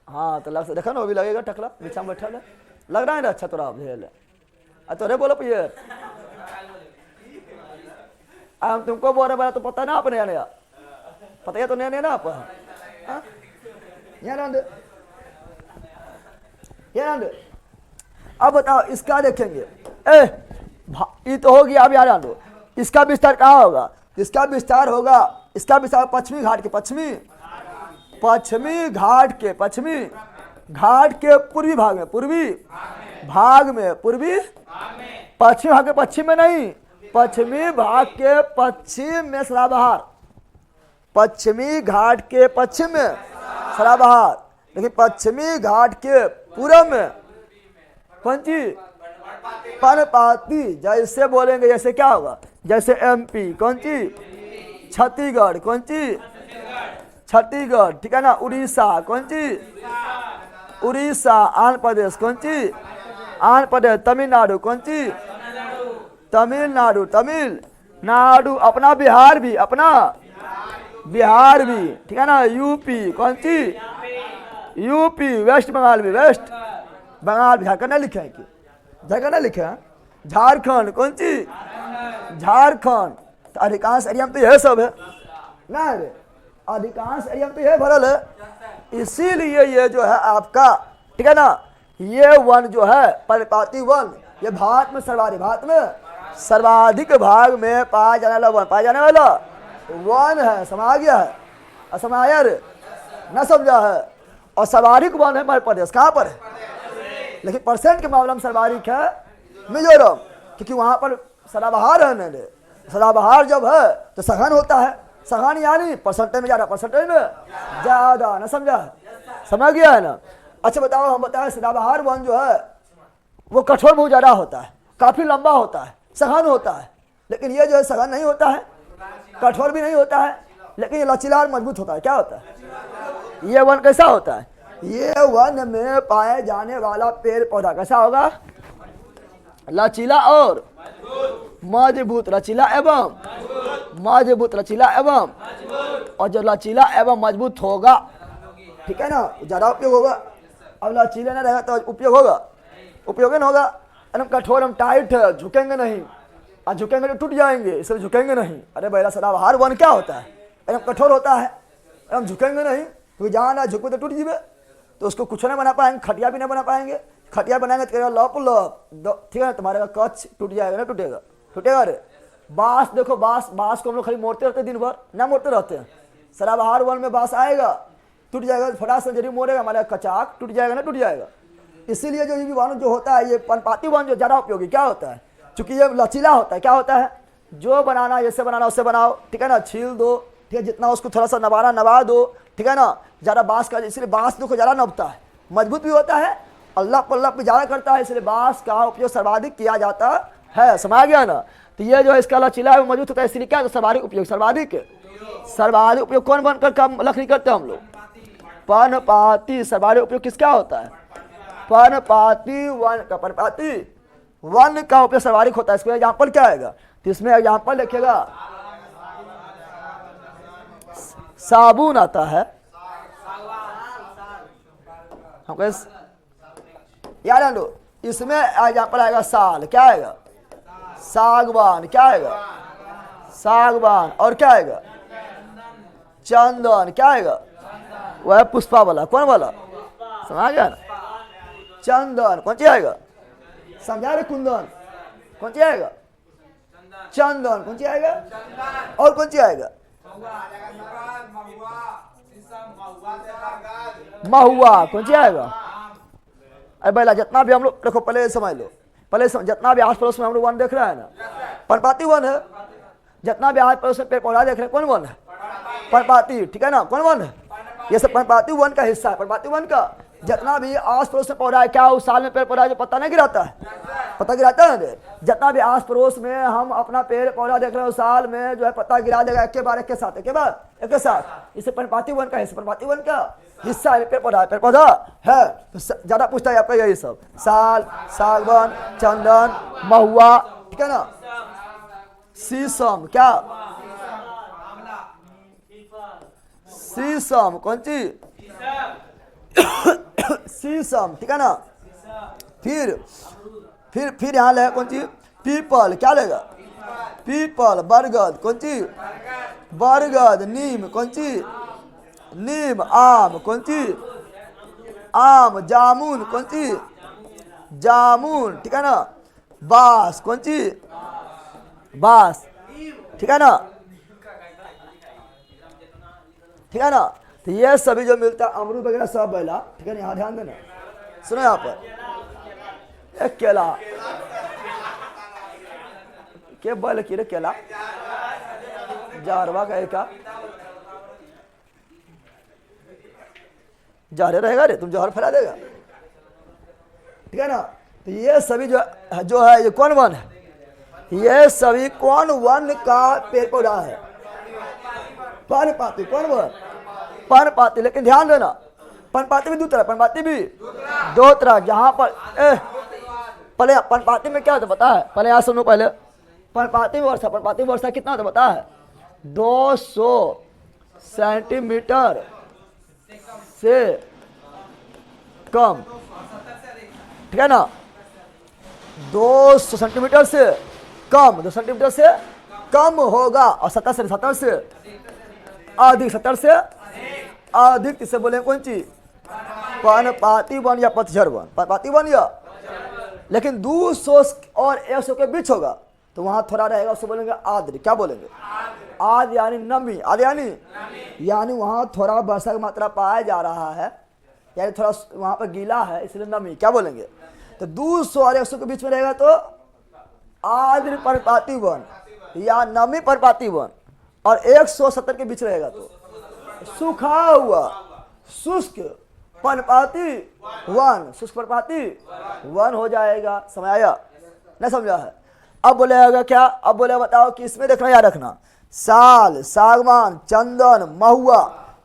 हाँ तो लग देखा ना, वो भी लगेगा टकला, नीचा में बैठा है, लग रहा है ना अच्छा, तोरा भेल तो रे बोलो भैया, हम तुमको बोल रहे तो पता ना आप नया पता है, तो नया ना आप, अब बताओ इसका देखेंगे, ये तो हो गया, अब यार दो, इसका विस्तार कहाँ होगा, इसका विस्तार पश्चिमी घाट के पूर्वी भाग में, पश्चिमी भाग के पश्चिम में नहीं, पश्चिमी भाग के पश्चिम में सदाबहार, पश्चिमी घाट के पश्चिम में सदाबहार, लेकिन पश्चिमी घाट के पूर्व में कौन सी, पर्णपाती, जैसे बोलेंगे जैसे क्या होगा, जैसे एमपी, कौन सी छत्तीसगढ़, कौन सी छत्तीसगढ़, ठीक है ना। उड़ीसा, कौन सी? उड़ीसा। आंध्र प्रदेश, कौन सी? आंध्र प्रदेश। तमिलनाडु, कौन सी? तमिलनाडु। तमिलनाडु। अपना बिहार भी, अपना बिहार भी, ठीक है ना। यूपी, कौन सी? यूपी। वेस्ट बंगाल भी, वेस्ट बंगाल। झारखंड ना लिखे हैं कि? झारखंड ना लिखे हैं। झारखंड, कौन सी? झारखंड। तो अधिकांश एरिया में तो यह सब है ना रे, अधिकांश एरिया में तो यह भरल है। इसीलिए ये जो है आपका, ठीक है ना, ये वन जो है पर्णपाती वन, ये भारत में सर्वाधिक, भारत में सर्वाधिक भाग में पाया जाने वाला वन, पाया जाने वाला वन है। समा गया है? असमाया रे, न समझा है। और सर्वाधिक वन है मध्य प्रदेश। कहाँ पर है? लेकिन परसेंट के मामले में सर्वाधिक है मिजोरम, क्योंकि वहां पर सदाबहार है ना रे। सदाबहार जब है तो सघन होता है। सघन यानी परसेंटेज में ज्यादा, परसेंटेज में ज्यादा, न समझा है? समझ गया है ना। अच्छा बताओ, हम बताएं सदाबहार वन जो है वो कठोर बहुत ज्यादा होता है, काफी लंबा होता है, सघन होता है। लेकिन ये जो है सघन नहीं होता है, कठोर भी नहीं होता है, लेकिन ये लचीला और मजबूत होता है। क्या होता है? ये वन कैसा होता है? ये वन में पाए जाने वाला पेड़ पौधा कैसा होगा? लचीला और मजबूत। लचीला एवं मजबूत, लचीला एवं, और जो लचीला एवं मजबूत होगा, ठीक है ना, ज्यादा उपयोग होगा। अब लचीला ना रहेगा तो उपयोग होगा? उपयोग नहीं होगा। एकदम कठोर, हम टाइट है, झुकेंगे नहीं, और झुकेंगे तो टूट जाएंगे, इसलिए झुकेंगे नहीं। अरे भैया सदाबहार वन क्या होता है? एकदम कठोर होता है, एकदम झुकेंगे नहीं, क्योंकि जहाँ ना झुको तो टूट जीवे, तो उसको कुछ नहीं बना पाएंगे, खटिया भी नहीं बना पाएंगे। खटिया बनाएंगे तो लप लप, ठीक है ना, तुम्हारे कच्छ टूट जाएगा ना, टूटेगा, टूटेगा रे। बांस देखो, बांस को हम लोग खाली मोड़ते रहते हैं, दिन भर ना मोड़ते रहते हैं। सदाबहार वन में बांस आएगा, टूट जाएगा, फटाक से जरूर मोड़ेगा, हमारा कचाक टूट जाएगा ना, टूट जाएगा। इसीलिए जो ये वन जो होता है, ये पर्णपाती वन जो ज्यादा उपयोगी क्या होता है? चूंकि ये लचीला होता है। क्या होता है? जो बनाना, जैसे बनाना उससे बनाओ, ठीक है ना, छील दो, ठीक है, जितना उसको थोड़ा सा नवा दो, ठीक है ना। ज्यादा बांस का, इसलिए बांस देखो ज्यादा नबता है, मजबूत भी होता है, अल्लाह पल्ला भी ज्यादा करता है, इसलिए बांस का उपयोग सर्वाधिक किया जाता है। समझ गया ना। तो ये जो है इसका लचीला है, मजबूत होता है, इसलिए क्या सर्वाधिक उपयोग, सर्वाधिक उपयोग कौन बनकर काम लकड़ी करते हैं हम लोग? पर्णपाती। सर्वाधिक उपयोग किसका होता है? पर्णपाती वन का। पर्णपाती वन का उपयोग सर्वाधिक होता है। इसमें एग्जाम्पल क्या आएगा? तो इसमें एग्जाम्पल लिखेगा, साबुन आता है, हमको याद है लो। इसमें एग्जाम्पल आएगा साल, क्या आएगा? सागवान, क्या आएगा? सागवान। और क्या आएगा? चंदन, क्या आएगा? वह पुष्पा वाला, कौन वाला? समझ गया ना। चंदन कौन सी आएगा? समझा रहे? कुंदन कौन सी आएगा? चंदन कौन सी आएगा? और कौन सी आएगा? महुआ कौन सी आएगा? अरे भैया जितना भी हम लोग देखो, पहले समझ लो, पहले जितना भी आस पड़ोस में हम लोग वन देख रहे हैं ना, पर्णपाती वन है। जितना भी आस पड़ोस में पेड़ पौधा देख रहे हैं, कौन वन है? पर्णपाती, ठीक है ना। कौन वन है? ये सब पर्णपाती वन का हिस्सा है। पर्णपाती वन का जितना भी आस पड़ोस में पौधा है, क्या उस साल में पेड़ पौधा जो पत्ता नहीं गिराता है? पत्ता गिराता है ना। जितना भी आस पड़ोस में हम अपना पेड़ पौधा देख रहे हैं, उस साल में जो है पत्ता गिरा देगा, एक के बाद एक के साथ, एक के बाद एक के साथ। इसे पर्णपाती वन का हिस्सा, पर्णपाती वन का हिस्सा है। पेड़ पौधा है। तो ज्यादा पूछता है आपका यही सब, साल, सागवान, चंदन, महुआ, ठीक है ना, शीशम, क्या? शीशम कौन सी? शीशम, ठीक है ना। फिर यहाँ ले कौन सी? पीपल, क्या लेगा? पीपल। बरगद कौन सी? बरगद। नीम कौन सी? नीम। आम कौन सी? आम। जामुन कौन सी? जामुन, ठीक है ना। बांस कौन सी? बांस, ठीक है ना, ठीक है ना। तो ये सभी जो मिलता है, अमरूद वगैरह सब बेला, ठीक है ना। यहाँ ध्यान देना, सुनो यहाँ पर एक केला, के बल की रे केला, जारवा का एक जहरे रहेगा रे, तुम जहर फैला देगा, ठीक है ना। तो ये सभी जो है ये कौन वन है? ये सभी कौन वन का पेड़ पौधा है? पर्णपाती। कौन वन? पर्णपाती, लेकिन ध्यान देना पर्णपाती भी दो तरह, पर्णपाती भी दो तरह। जहां पर पहले पर्णपाती में क्या होता पता है, पहले यहाँ सुनो, पहले पर्णपाती वर्षा, पर्णपाती वर्षा कितना होता पता है, 200 सेंटीमीटर से कम, ठीक है ना, 200 सेंटीमीटर से कम, 2 सेंटीमीटर से कम होगा, और 70 से अधिक, 70 से अधिक किसे बोले कौन चीज, पर्णपाती वन या पतझड़ वन, पर्णपाती वन या, लेकिन 200 और 100 के बीच होगा तो वहां थोड़ा रहेगा, उसको बोलेंगे आर्द्र। क्या बोलेंगे, आर्द्र यानी नमी, आर्द्र यानी वहां थोड़ा वर्षा की मात्रा पाया जा रहा है, यानी थोड़ा वहां पर गीला है इसलिए नमी। क्या बोलेंगे, तो 200 और 100 के बीच में रहेगा तो आर्द्र पर्णपाती वन या नमी पर्णपाती वन, और 170 के बीच रहेगा तो सूखा हुआ शुष्क पर्णपाती वन, शुष्क पर्णपाती वन हो जाएगा। समझ आया, नहीं समझा है। अब बोलेगा क्या, अब बोले बताओ कि इसमें देखना, याद रखना, साल, सागवान, चंदन, महुआ,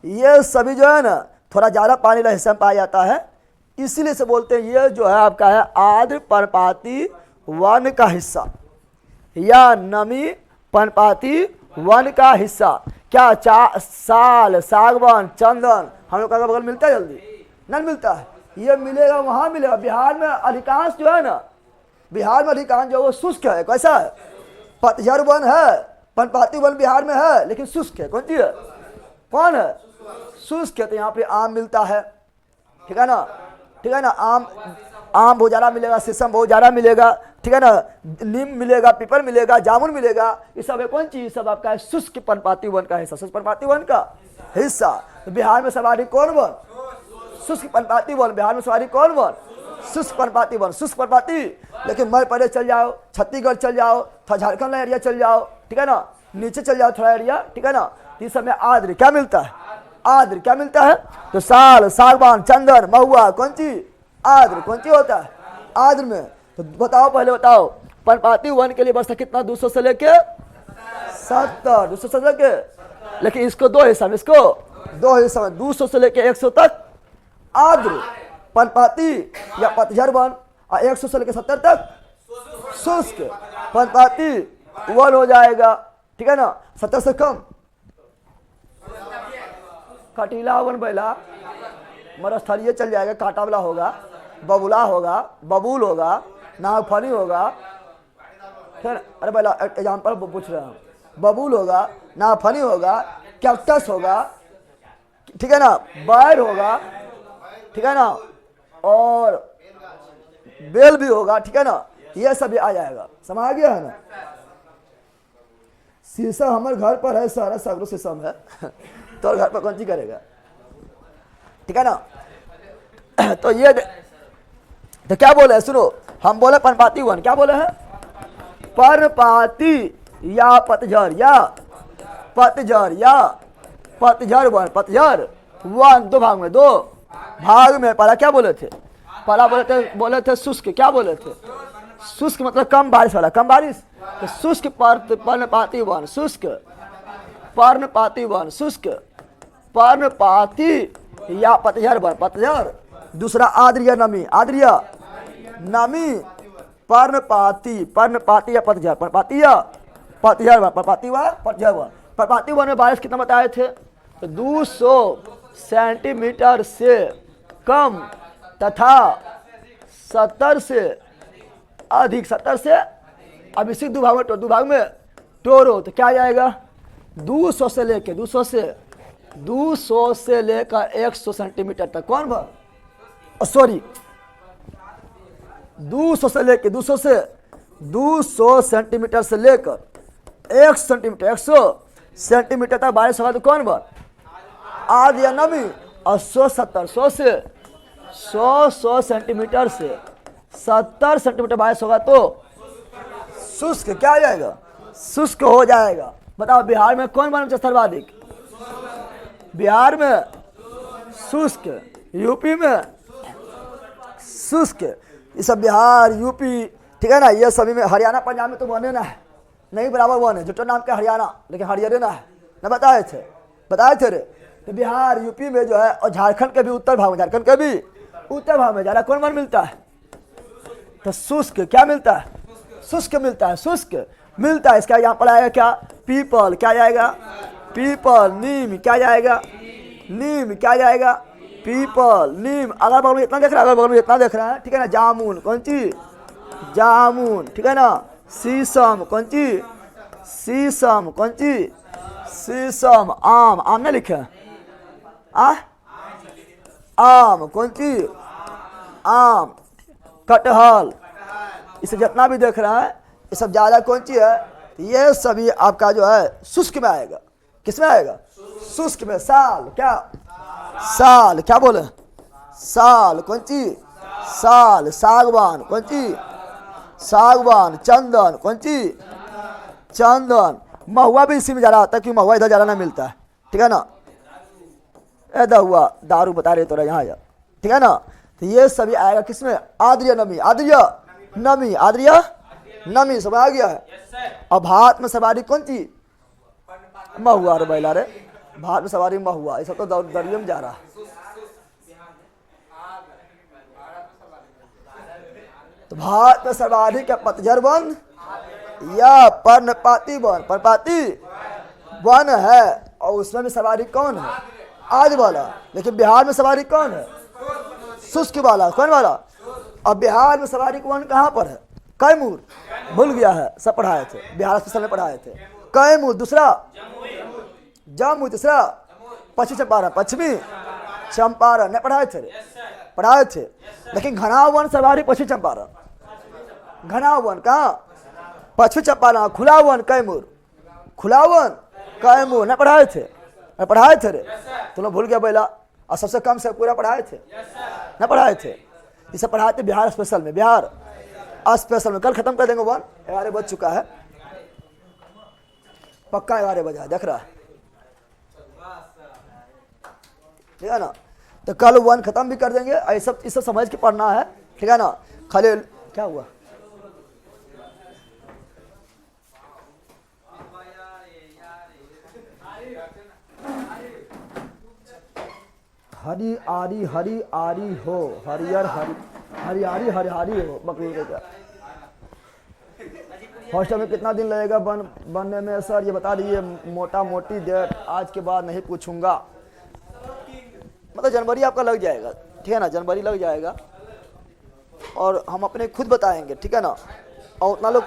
ये सभी जो है ना थोड़ा ज्यादा पानी वाला हिस्सा में पाया जाता है, इसीलिए से बोलते हैं ये जो है आपका है आर्द्र पर्णपाती वन का हिस्सा या नमी पर्णपाती वन का हिस्सा। क्या साल, सागवान, चंदन हम लोग का बगल मिलता है, जल्दी नहीं मिलता है, ये मिलेगा वहां मिलेगा। बिहार में अधिकांश जो है ना, बिहार में अधिकांश जो वो शुष्क है। कैसा है, पतझड़ वन है, पर्णपाती वन बिहार में है लेकिन शुष्क है। कौन सी है, कौन है, शुष्क है। तो यहाँ पे आम मिलता है, ठीक है ना, ठीक है ना, आम बहुत ज्यादा मिलेगा, शीशम बहुत ज्यादा मिलेगा, ठीक है ना, नीम मिलेगा, पीपल मिलेगा, जामुन मिलेगा, ये सब है कौन चीज, सब आपका है शुष्क पर्णपाती वन का हिस्सा, शुष्क पर्णपाती वन का हिस्सा। तो बिहार में सर्वाधिक कौन वन, शुष्क पर्णपाती वन, बिहार में सर्वाधिक कौन वन, शुष्क पर्णपाती वन, शुष्क पर्णपाती। लेकिन मध्य प्रदेश चल जाओ, छत्तीसगढ़ चल जाओ, थोड़ा झारखंड एरिया चल जाओ, ठीक है ना, नीचे चल जाओ थोड़ा एरिया, ठीक है ना, इस समय आर्द्र क्या मिलता है, आर्द्र क्या मिलता है, तो साल, सागवान, चंदन, महुआ, कौन सी आर्द्र, कौन सी होता है आर्द्र में। तो बताओ, पहले बताओ पर्णपाती वन के लिए वर्षा कितना, 200 से लेके 70, 200 से लेके, लेकिन इसको दो हिस्सा में, इसको दो हिस्सा में, 200 से लेके 100 तक आर्द्र पर्णपाती या पतझड़ वन, और 100 से लेके 70 तक शुष्क पर्णपाती वन हो जाएगा, ठीक है ना। 70 से कम कटीला वन, बैला मरस्थलीय चल जाएगा, कांटा वाला होगा, बबुला होगा, बबूल होगा, नागफनी होगा, फिर अरे बैला एग्जाम्पल पूछ रहे हैं, बबूल होगा, नागफनी होगा, कैक्टस होगा, ठीक है ना, बैर होगा, ठीक है ना, और बेल भी होगा, ठीक है ना, ये सब भी आ जाएगा। समझ आ गया है ना। शीशा हमारे घर पर है, सारा सगरो शीशम है तो घर पर कौन सी करेगा, ठीक है ना। तो ये तो क्या बोले, सुनो, हम बोले पर्णपाती वन, क्या बोले हैं, पर्णपाती या पतझड़ या पतझड़ या पतझड़ वन, पतझड़ वन दो भाग में, दो भाग में। पहला क्या बोले थे, पहला बोले थे शुष्क, क्या बोले थे, शुष्क मतलब कम बारिश वाला, कम बारिश, तो शुष्क पर्णपाती वन, शुष्क पर्णपाती वन, शुष्क पर्णपाती या पतझड़ वन, पतझड़। दूसरा आर्द्र या नमी, आर्द्र या नमी पर्णपाती, पर्णपाती या पतझड़, पर्णपाती या पतझड़ वन, पर्णपाती व पतझड़ वन। पर्णपाती वन में बारिश कितना बताए थे, तो 200 सेंटीमीटर से कम तथा 70 से अधिक, 70 से अब इसी दो भाग में टोरो, तो क्या आ जाएगा, 200 से लेकर 200 से लेकर 100 सेंटीमीटर तक, कौन भर, सॉरी 200 से लेकर 200 सेंटीमीटर से लेकर 1 सेंटीमीटर, 100 सेंटीमीटर तक बारिश होगा तो कौन भर, आर्द्र या नमी। और 100 सेंटीमीटर से 70 सेंटीमीटर बारिश होगा तो शुष्क, क्या आ जाएगा, शुष्क हो जाएगा। बताओ बिहार में कौन वन सर्वाधिक, बिहार में शुष्क, यूपी में शुष्क, ये सब बिहार यूपी, ठीक है ना, ये सभी में। हरियाणा पंजाब में तो वन है ना, नहीं बराबर वन है, जुटो नाम के हरियाणा, लेकिन हरियाणा है ना, बताए थे रे, तो बिहार यूपी में जो है और झारखंड के भी उत्तर भाग में, झारखंड के भी उत्तर भाग में ज़्यादा कौन वन मिलता है? तो शुष्क क्या मिलता है? शुष्क मिलता है, शुष्क मिलता है। इसका यहाँ पर आएगा क्या? पीपल। क्या जाएगा? पीपल। नीम क्या जाएगा? नीम क्या जाएगा? पीपल, नीम। अगल बगल में इतना देख रहा है, अगल बगल में इतना देख रहा है, ठीक है ना। जामुन, कौन चीज? जामुन, ठीक है ना। शीशम, कौन चीज? शीशम, कौन चीज? शीशम। आम, आम ना लिखे आम, कौन चीज? आम। कटहल, इसे जितना भी देख रहा है ये सब ज्यादा कौन चीज है? ये सभी आपका जो है शुष्क में आएगा। किस में आएगा? शुष्क में। साल, क्या? साल, क्या बोले? साल, कौन चीज? साल। सागवान, कौन चीज? सागवान। चंदन, कौन चीज? चंदन। महुआ भी इसी में ज्यादा आता है क्योंकि महुआ इधर ज्यादा ना मिलता है, ठीक है ना। ऐदा हुआ दारू बता रहे तो यहाँ जा, ठीक है ना। तो ये सभी आएगा किसमें? आद्रिय नमी। आद्रिय नमी, आद्रिय नमी सब आ गया है। अब भारत में सवारी कौन चीज? महुआ। रे बैला रे, भारत में सवारी महुआ। ये सब तो दरिया में जा रहा है। तो भारत में सवारी का पतझड़ वन या पर्णपाती वन? पर्णपाती वन है और उसमें भी सवारी कौन है? आदि वाला। लेकिन बिहार में सवारी कौन है? शुष्क वाला। कौन वाला? अब बिहार में सवारी कौन कहाँ पर है? कैमूर। भूल गया है, सब पढ़ाए थे, बिहार स्पेशल में पढ़ाए थे। कैमूर। दूसरा जम्मू। तीसरा पश्चिमी चंपारण। पश्चिमी चंपारण नहीं पढ़ाए थे? पढ़ाए थे। लेकिन घना वन सवारी पश्चिमी चंपारण। घना वन कहाँ? पश्चिमी चंपारण। खुला वन कैमूर। खुला वन कैमूर नहीं पढ़ाए थे? पढ़ाए थे रे, तुम लोग भूल गया बैला। और सबसे कम से पूरा पढ़ाए थे? नहीं पढ़ाए थे। इसे पढ़ाए थे बिहार स्पेशल में। बिहार स्पेशल में कल खत्म कर देंगे। 11 बज चुका है, पक्का 11 बजा, देख रहा है, ठीक है ना। तो कल 1 खत्म भी कर देंगे। ऐसा इसे समझ के पढ़ना है, ठीक है ना। खलील क्या हुआ? हरी आरी हरी आरी हो, हरियर हरी हरियारी हरियारी हो। बकरी का क्या? हॉस्टल में कितना दिन लगेगा बनने में सर, ये बता दीजिए। मोटा मोटी डेट आज के बाद नहीं पूछूंगा। मतलब जनवरी आपका लग जाएगा, ठीक है ना। जनवरी लग जाएगा और हम अपने खुद बताएंगे, ठीक है ना। और उतना लोग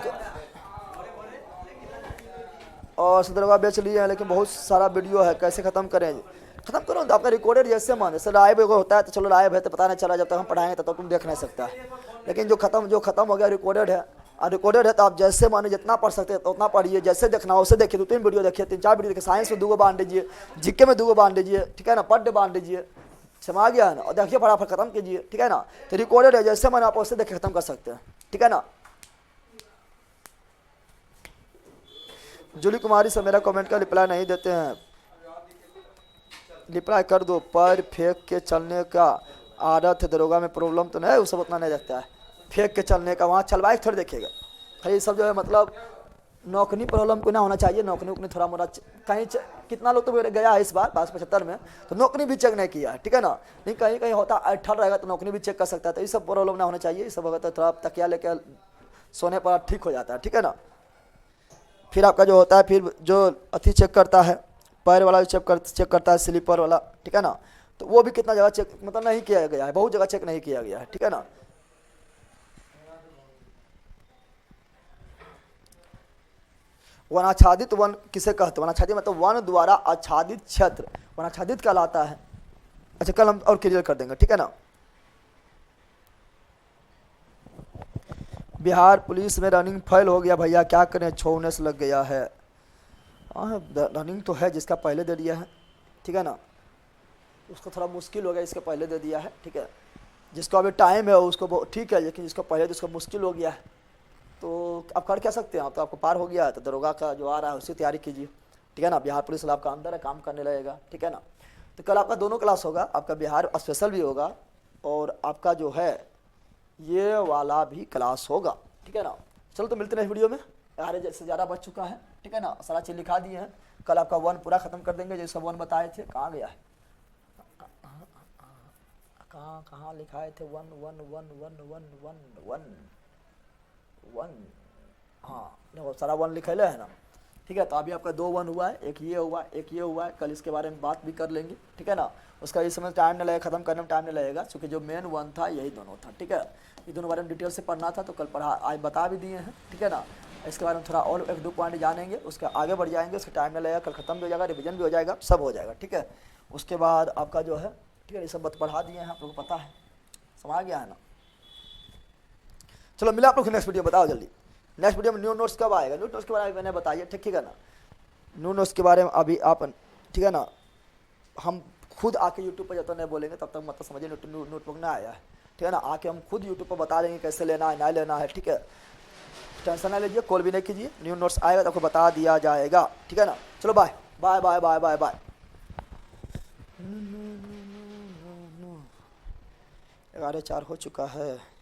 और सदरवा बेच लिए हैं, लेकिन बहुत सारा वीडियो है, कैसे ख़त्म करें? खत्म करो तो आपका रिकॉर्डेड जैसे मन है। लाइव अगर होता है तो चलो, लाइव है तो पता नहीं चला, जब तक हम पढ़ाएंगे तब तक तुम देख नहीं सकता। लेकिन जो खत्म हो गया रिकॉर्डेड है, और रिकॉर्डेड है तो आप जैसे माने जितना पढ़ सकते हैं तो उतना पढ़िए। जैसे देखना हो उसे देखिए। 2-3 वीडियो देखिए, 3-4 वीडियो देखिए। साइंस में 2 बांध दीजिए, जीके में 2 बांध दीजिए, ठीक है ना। पढ़ बांध दीजिए, समझ गया है ना। और देखिए फटाफट खत्म कीजिए, ठीक है ना। तो रिकॉर्डेड है, जैसे मैंने आप उसे देखे खत्म कर सकते हैं, ठीक है ना। जूली कुमारी से मेरा कमेंट का रिप्लाई नहीं देते हैं, रिप्लाई कर दो। पैर फेंक के चलने का आदत है, दरोगा में प्रॉब्लम तो नहीं है, वो सब उतना नहीं देखता है। फेंक के चलने का, वहाँ चलवाए थोड़ी देखेगा। खाली सब जो है मतलब नौकरी प्रॉब्लम को ना होना चाहिए। नौकरी उकनी थोड़ा मोड़ा कहीं कितना लोग तो मेरे गया है इस बार 575 में, तो नौकरी भी चेक नहीं किया है, ठीक है ना। नहीं कहीं कहीं होता अट्ठल रहेगा तो नौकरी भी चेक कर सकता है। तो ये सब प्रॉब्लम ना होना चाहिए। ये सब अगर थोड़ा तकिया लेकर सोने पर ठीक हो जाता है, ठीक है ना। फिर आपका जो होता है, फिर जो अति चेक करता है, पैर वाला भी चेक करता है, स्लीपर वाला, ठीक है ना। तो वो भी कितना जगह चेक मतलब नहीं किया गया है, बहुत जगह चेक नहीं किया गया है, ठीक है ना। वनाच्छादित वन किसे कहते हैं? वनाच्छादित मतलब वन द्वारा आच्छादित क्षेत्र वनाच्छादित कहलाता है। अच्छा, कल हम और क्लियर कर देंगे, ठीक है ना। बिहार पुलिस में रनिंग फेल हो गया भैया, क्या करें? छोड़ने से लग गया है। हाँ, रनिंग तो है, जिसका पहले दे दिया है, ठीक है ना, उसको थोड़ा मुश्किल हो गया, इसके पहले दे दिया है, ठीक है। जिसको अभी टाइम है उसको ठीक है, लेकिन जिसको पहले तो उसको मुश्किल हो गया है, तो आप कर क्या सकते हैं? आप तो आपको पार हो गया है, तो दरोगा का जो आ रहा है उसकी तैयारी कीजिए, ठीक है ना। बिहार पुलिस वाला आपका अंदर है, काम करने लगेगा, ठीक है ना। तो कल आपका दोनों क्लास होगा, आपका बिहार स्पेशल भी होगा और आपका जो है ये वाला भी क्लास होगा, ठीक है ना। चलो तो मिलते हैं वीडियो में। यार जैसे ज़्यादा बच चुका है, ठीक है ना, सारा चीज़ लिखा दिए हैं। कल आपका 1 पूरा खत्म कर देंगे, जो सब 1 बताए थे। कहाँ गया है, कहाँ लिखाए थे 1 1 1 1 1 1 1 1, हाँ देखो सारा 1 लिखे है ना, ठीक है। तो अभी आपका 2 1 हुआ है, एक ये हुआ, एक ये हुआ है, कल इसके बारे में बात भी कर लेंगे, ठीक है ना। उसका इस समय टाइम नहीं लगेगा, खत्म करने में टाइम नहीं लगेगा, क्योंकि जो मेन 1 था यही दोनों था, ठीक है। ये दोनों बारे में डिटेल से पढ़ना था, तो कल पढ़ा, आज बता भी दिए हैं, ठीक है ना। इसके बारे में थोड़ा और 1-2 पॉइंट जानेंगे, उसके आगे बढ़ जाएंगे, उसका टाइम नहीं लगेगा, कल खत्म भी हो जाएगा, रिविजन भी हो जाएगा, सब हो जाएगा, ठीक है। उसके बाद आपका जो है, ठीक है, ये सब बात पढ़ा दिए हैं, आप लोगों को पता है, समझ गया है ना। चलो मिला आप लोग नेक्स्ट वीडियो, बताओ जल्दी नेक्स्ट वीडियो में न्यू नोट्स कब आएगा, न्यू नोट्स के बारे में मैंने बताइए, ठीक है ना। न्यू नोट्स के बारे में अभी आप, ठीक है ना, हम खुद आके यूट्यूब पर जब तक नहीं बोलेंगे तब तक मतलब समझिए नोटबुक ना आया है, ठीक है ना। आके हम खुद यूट्यूब पर बता देंगे कैसे लेना है, ना लेना है, ठीक है। टेंशन ना लीजिए, कॉल भी नहीं कीजिए, न्यू नोट्स आएगा तो आपको बता दिया जाएगा, ठीक है ना। चलो bye bye bye bye bye bye. 11:04 हो चुका है।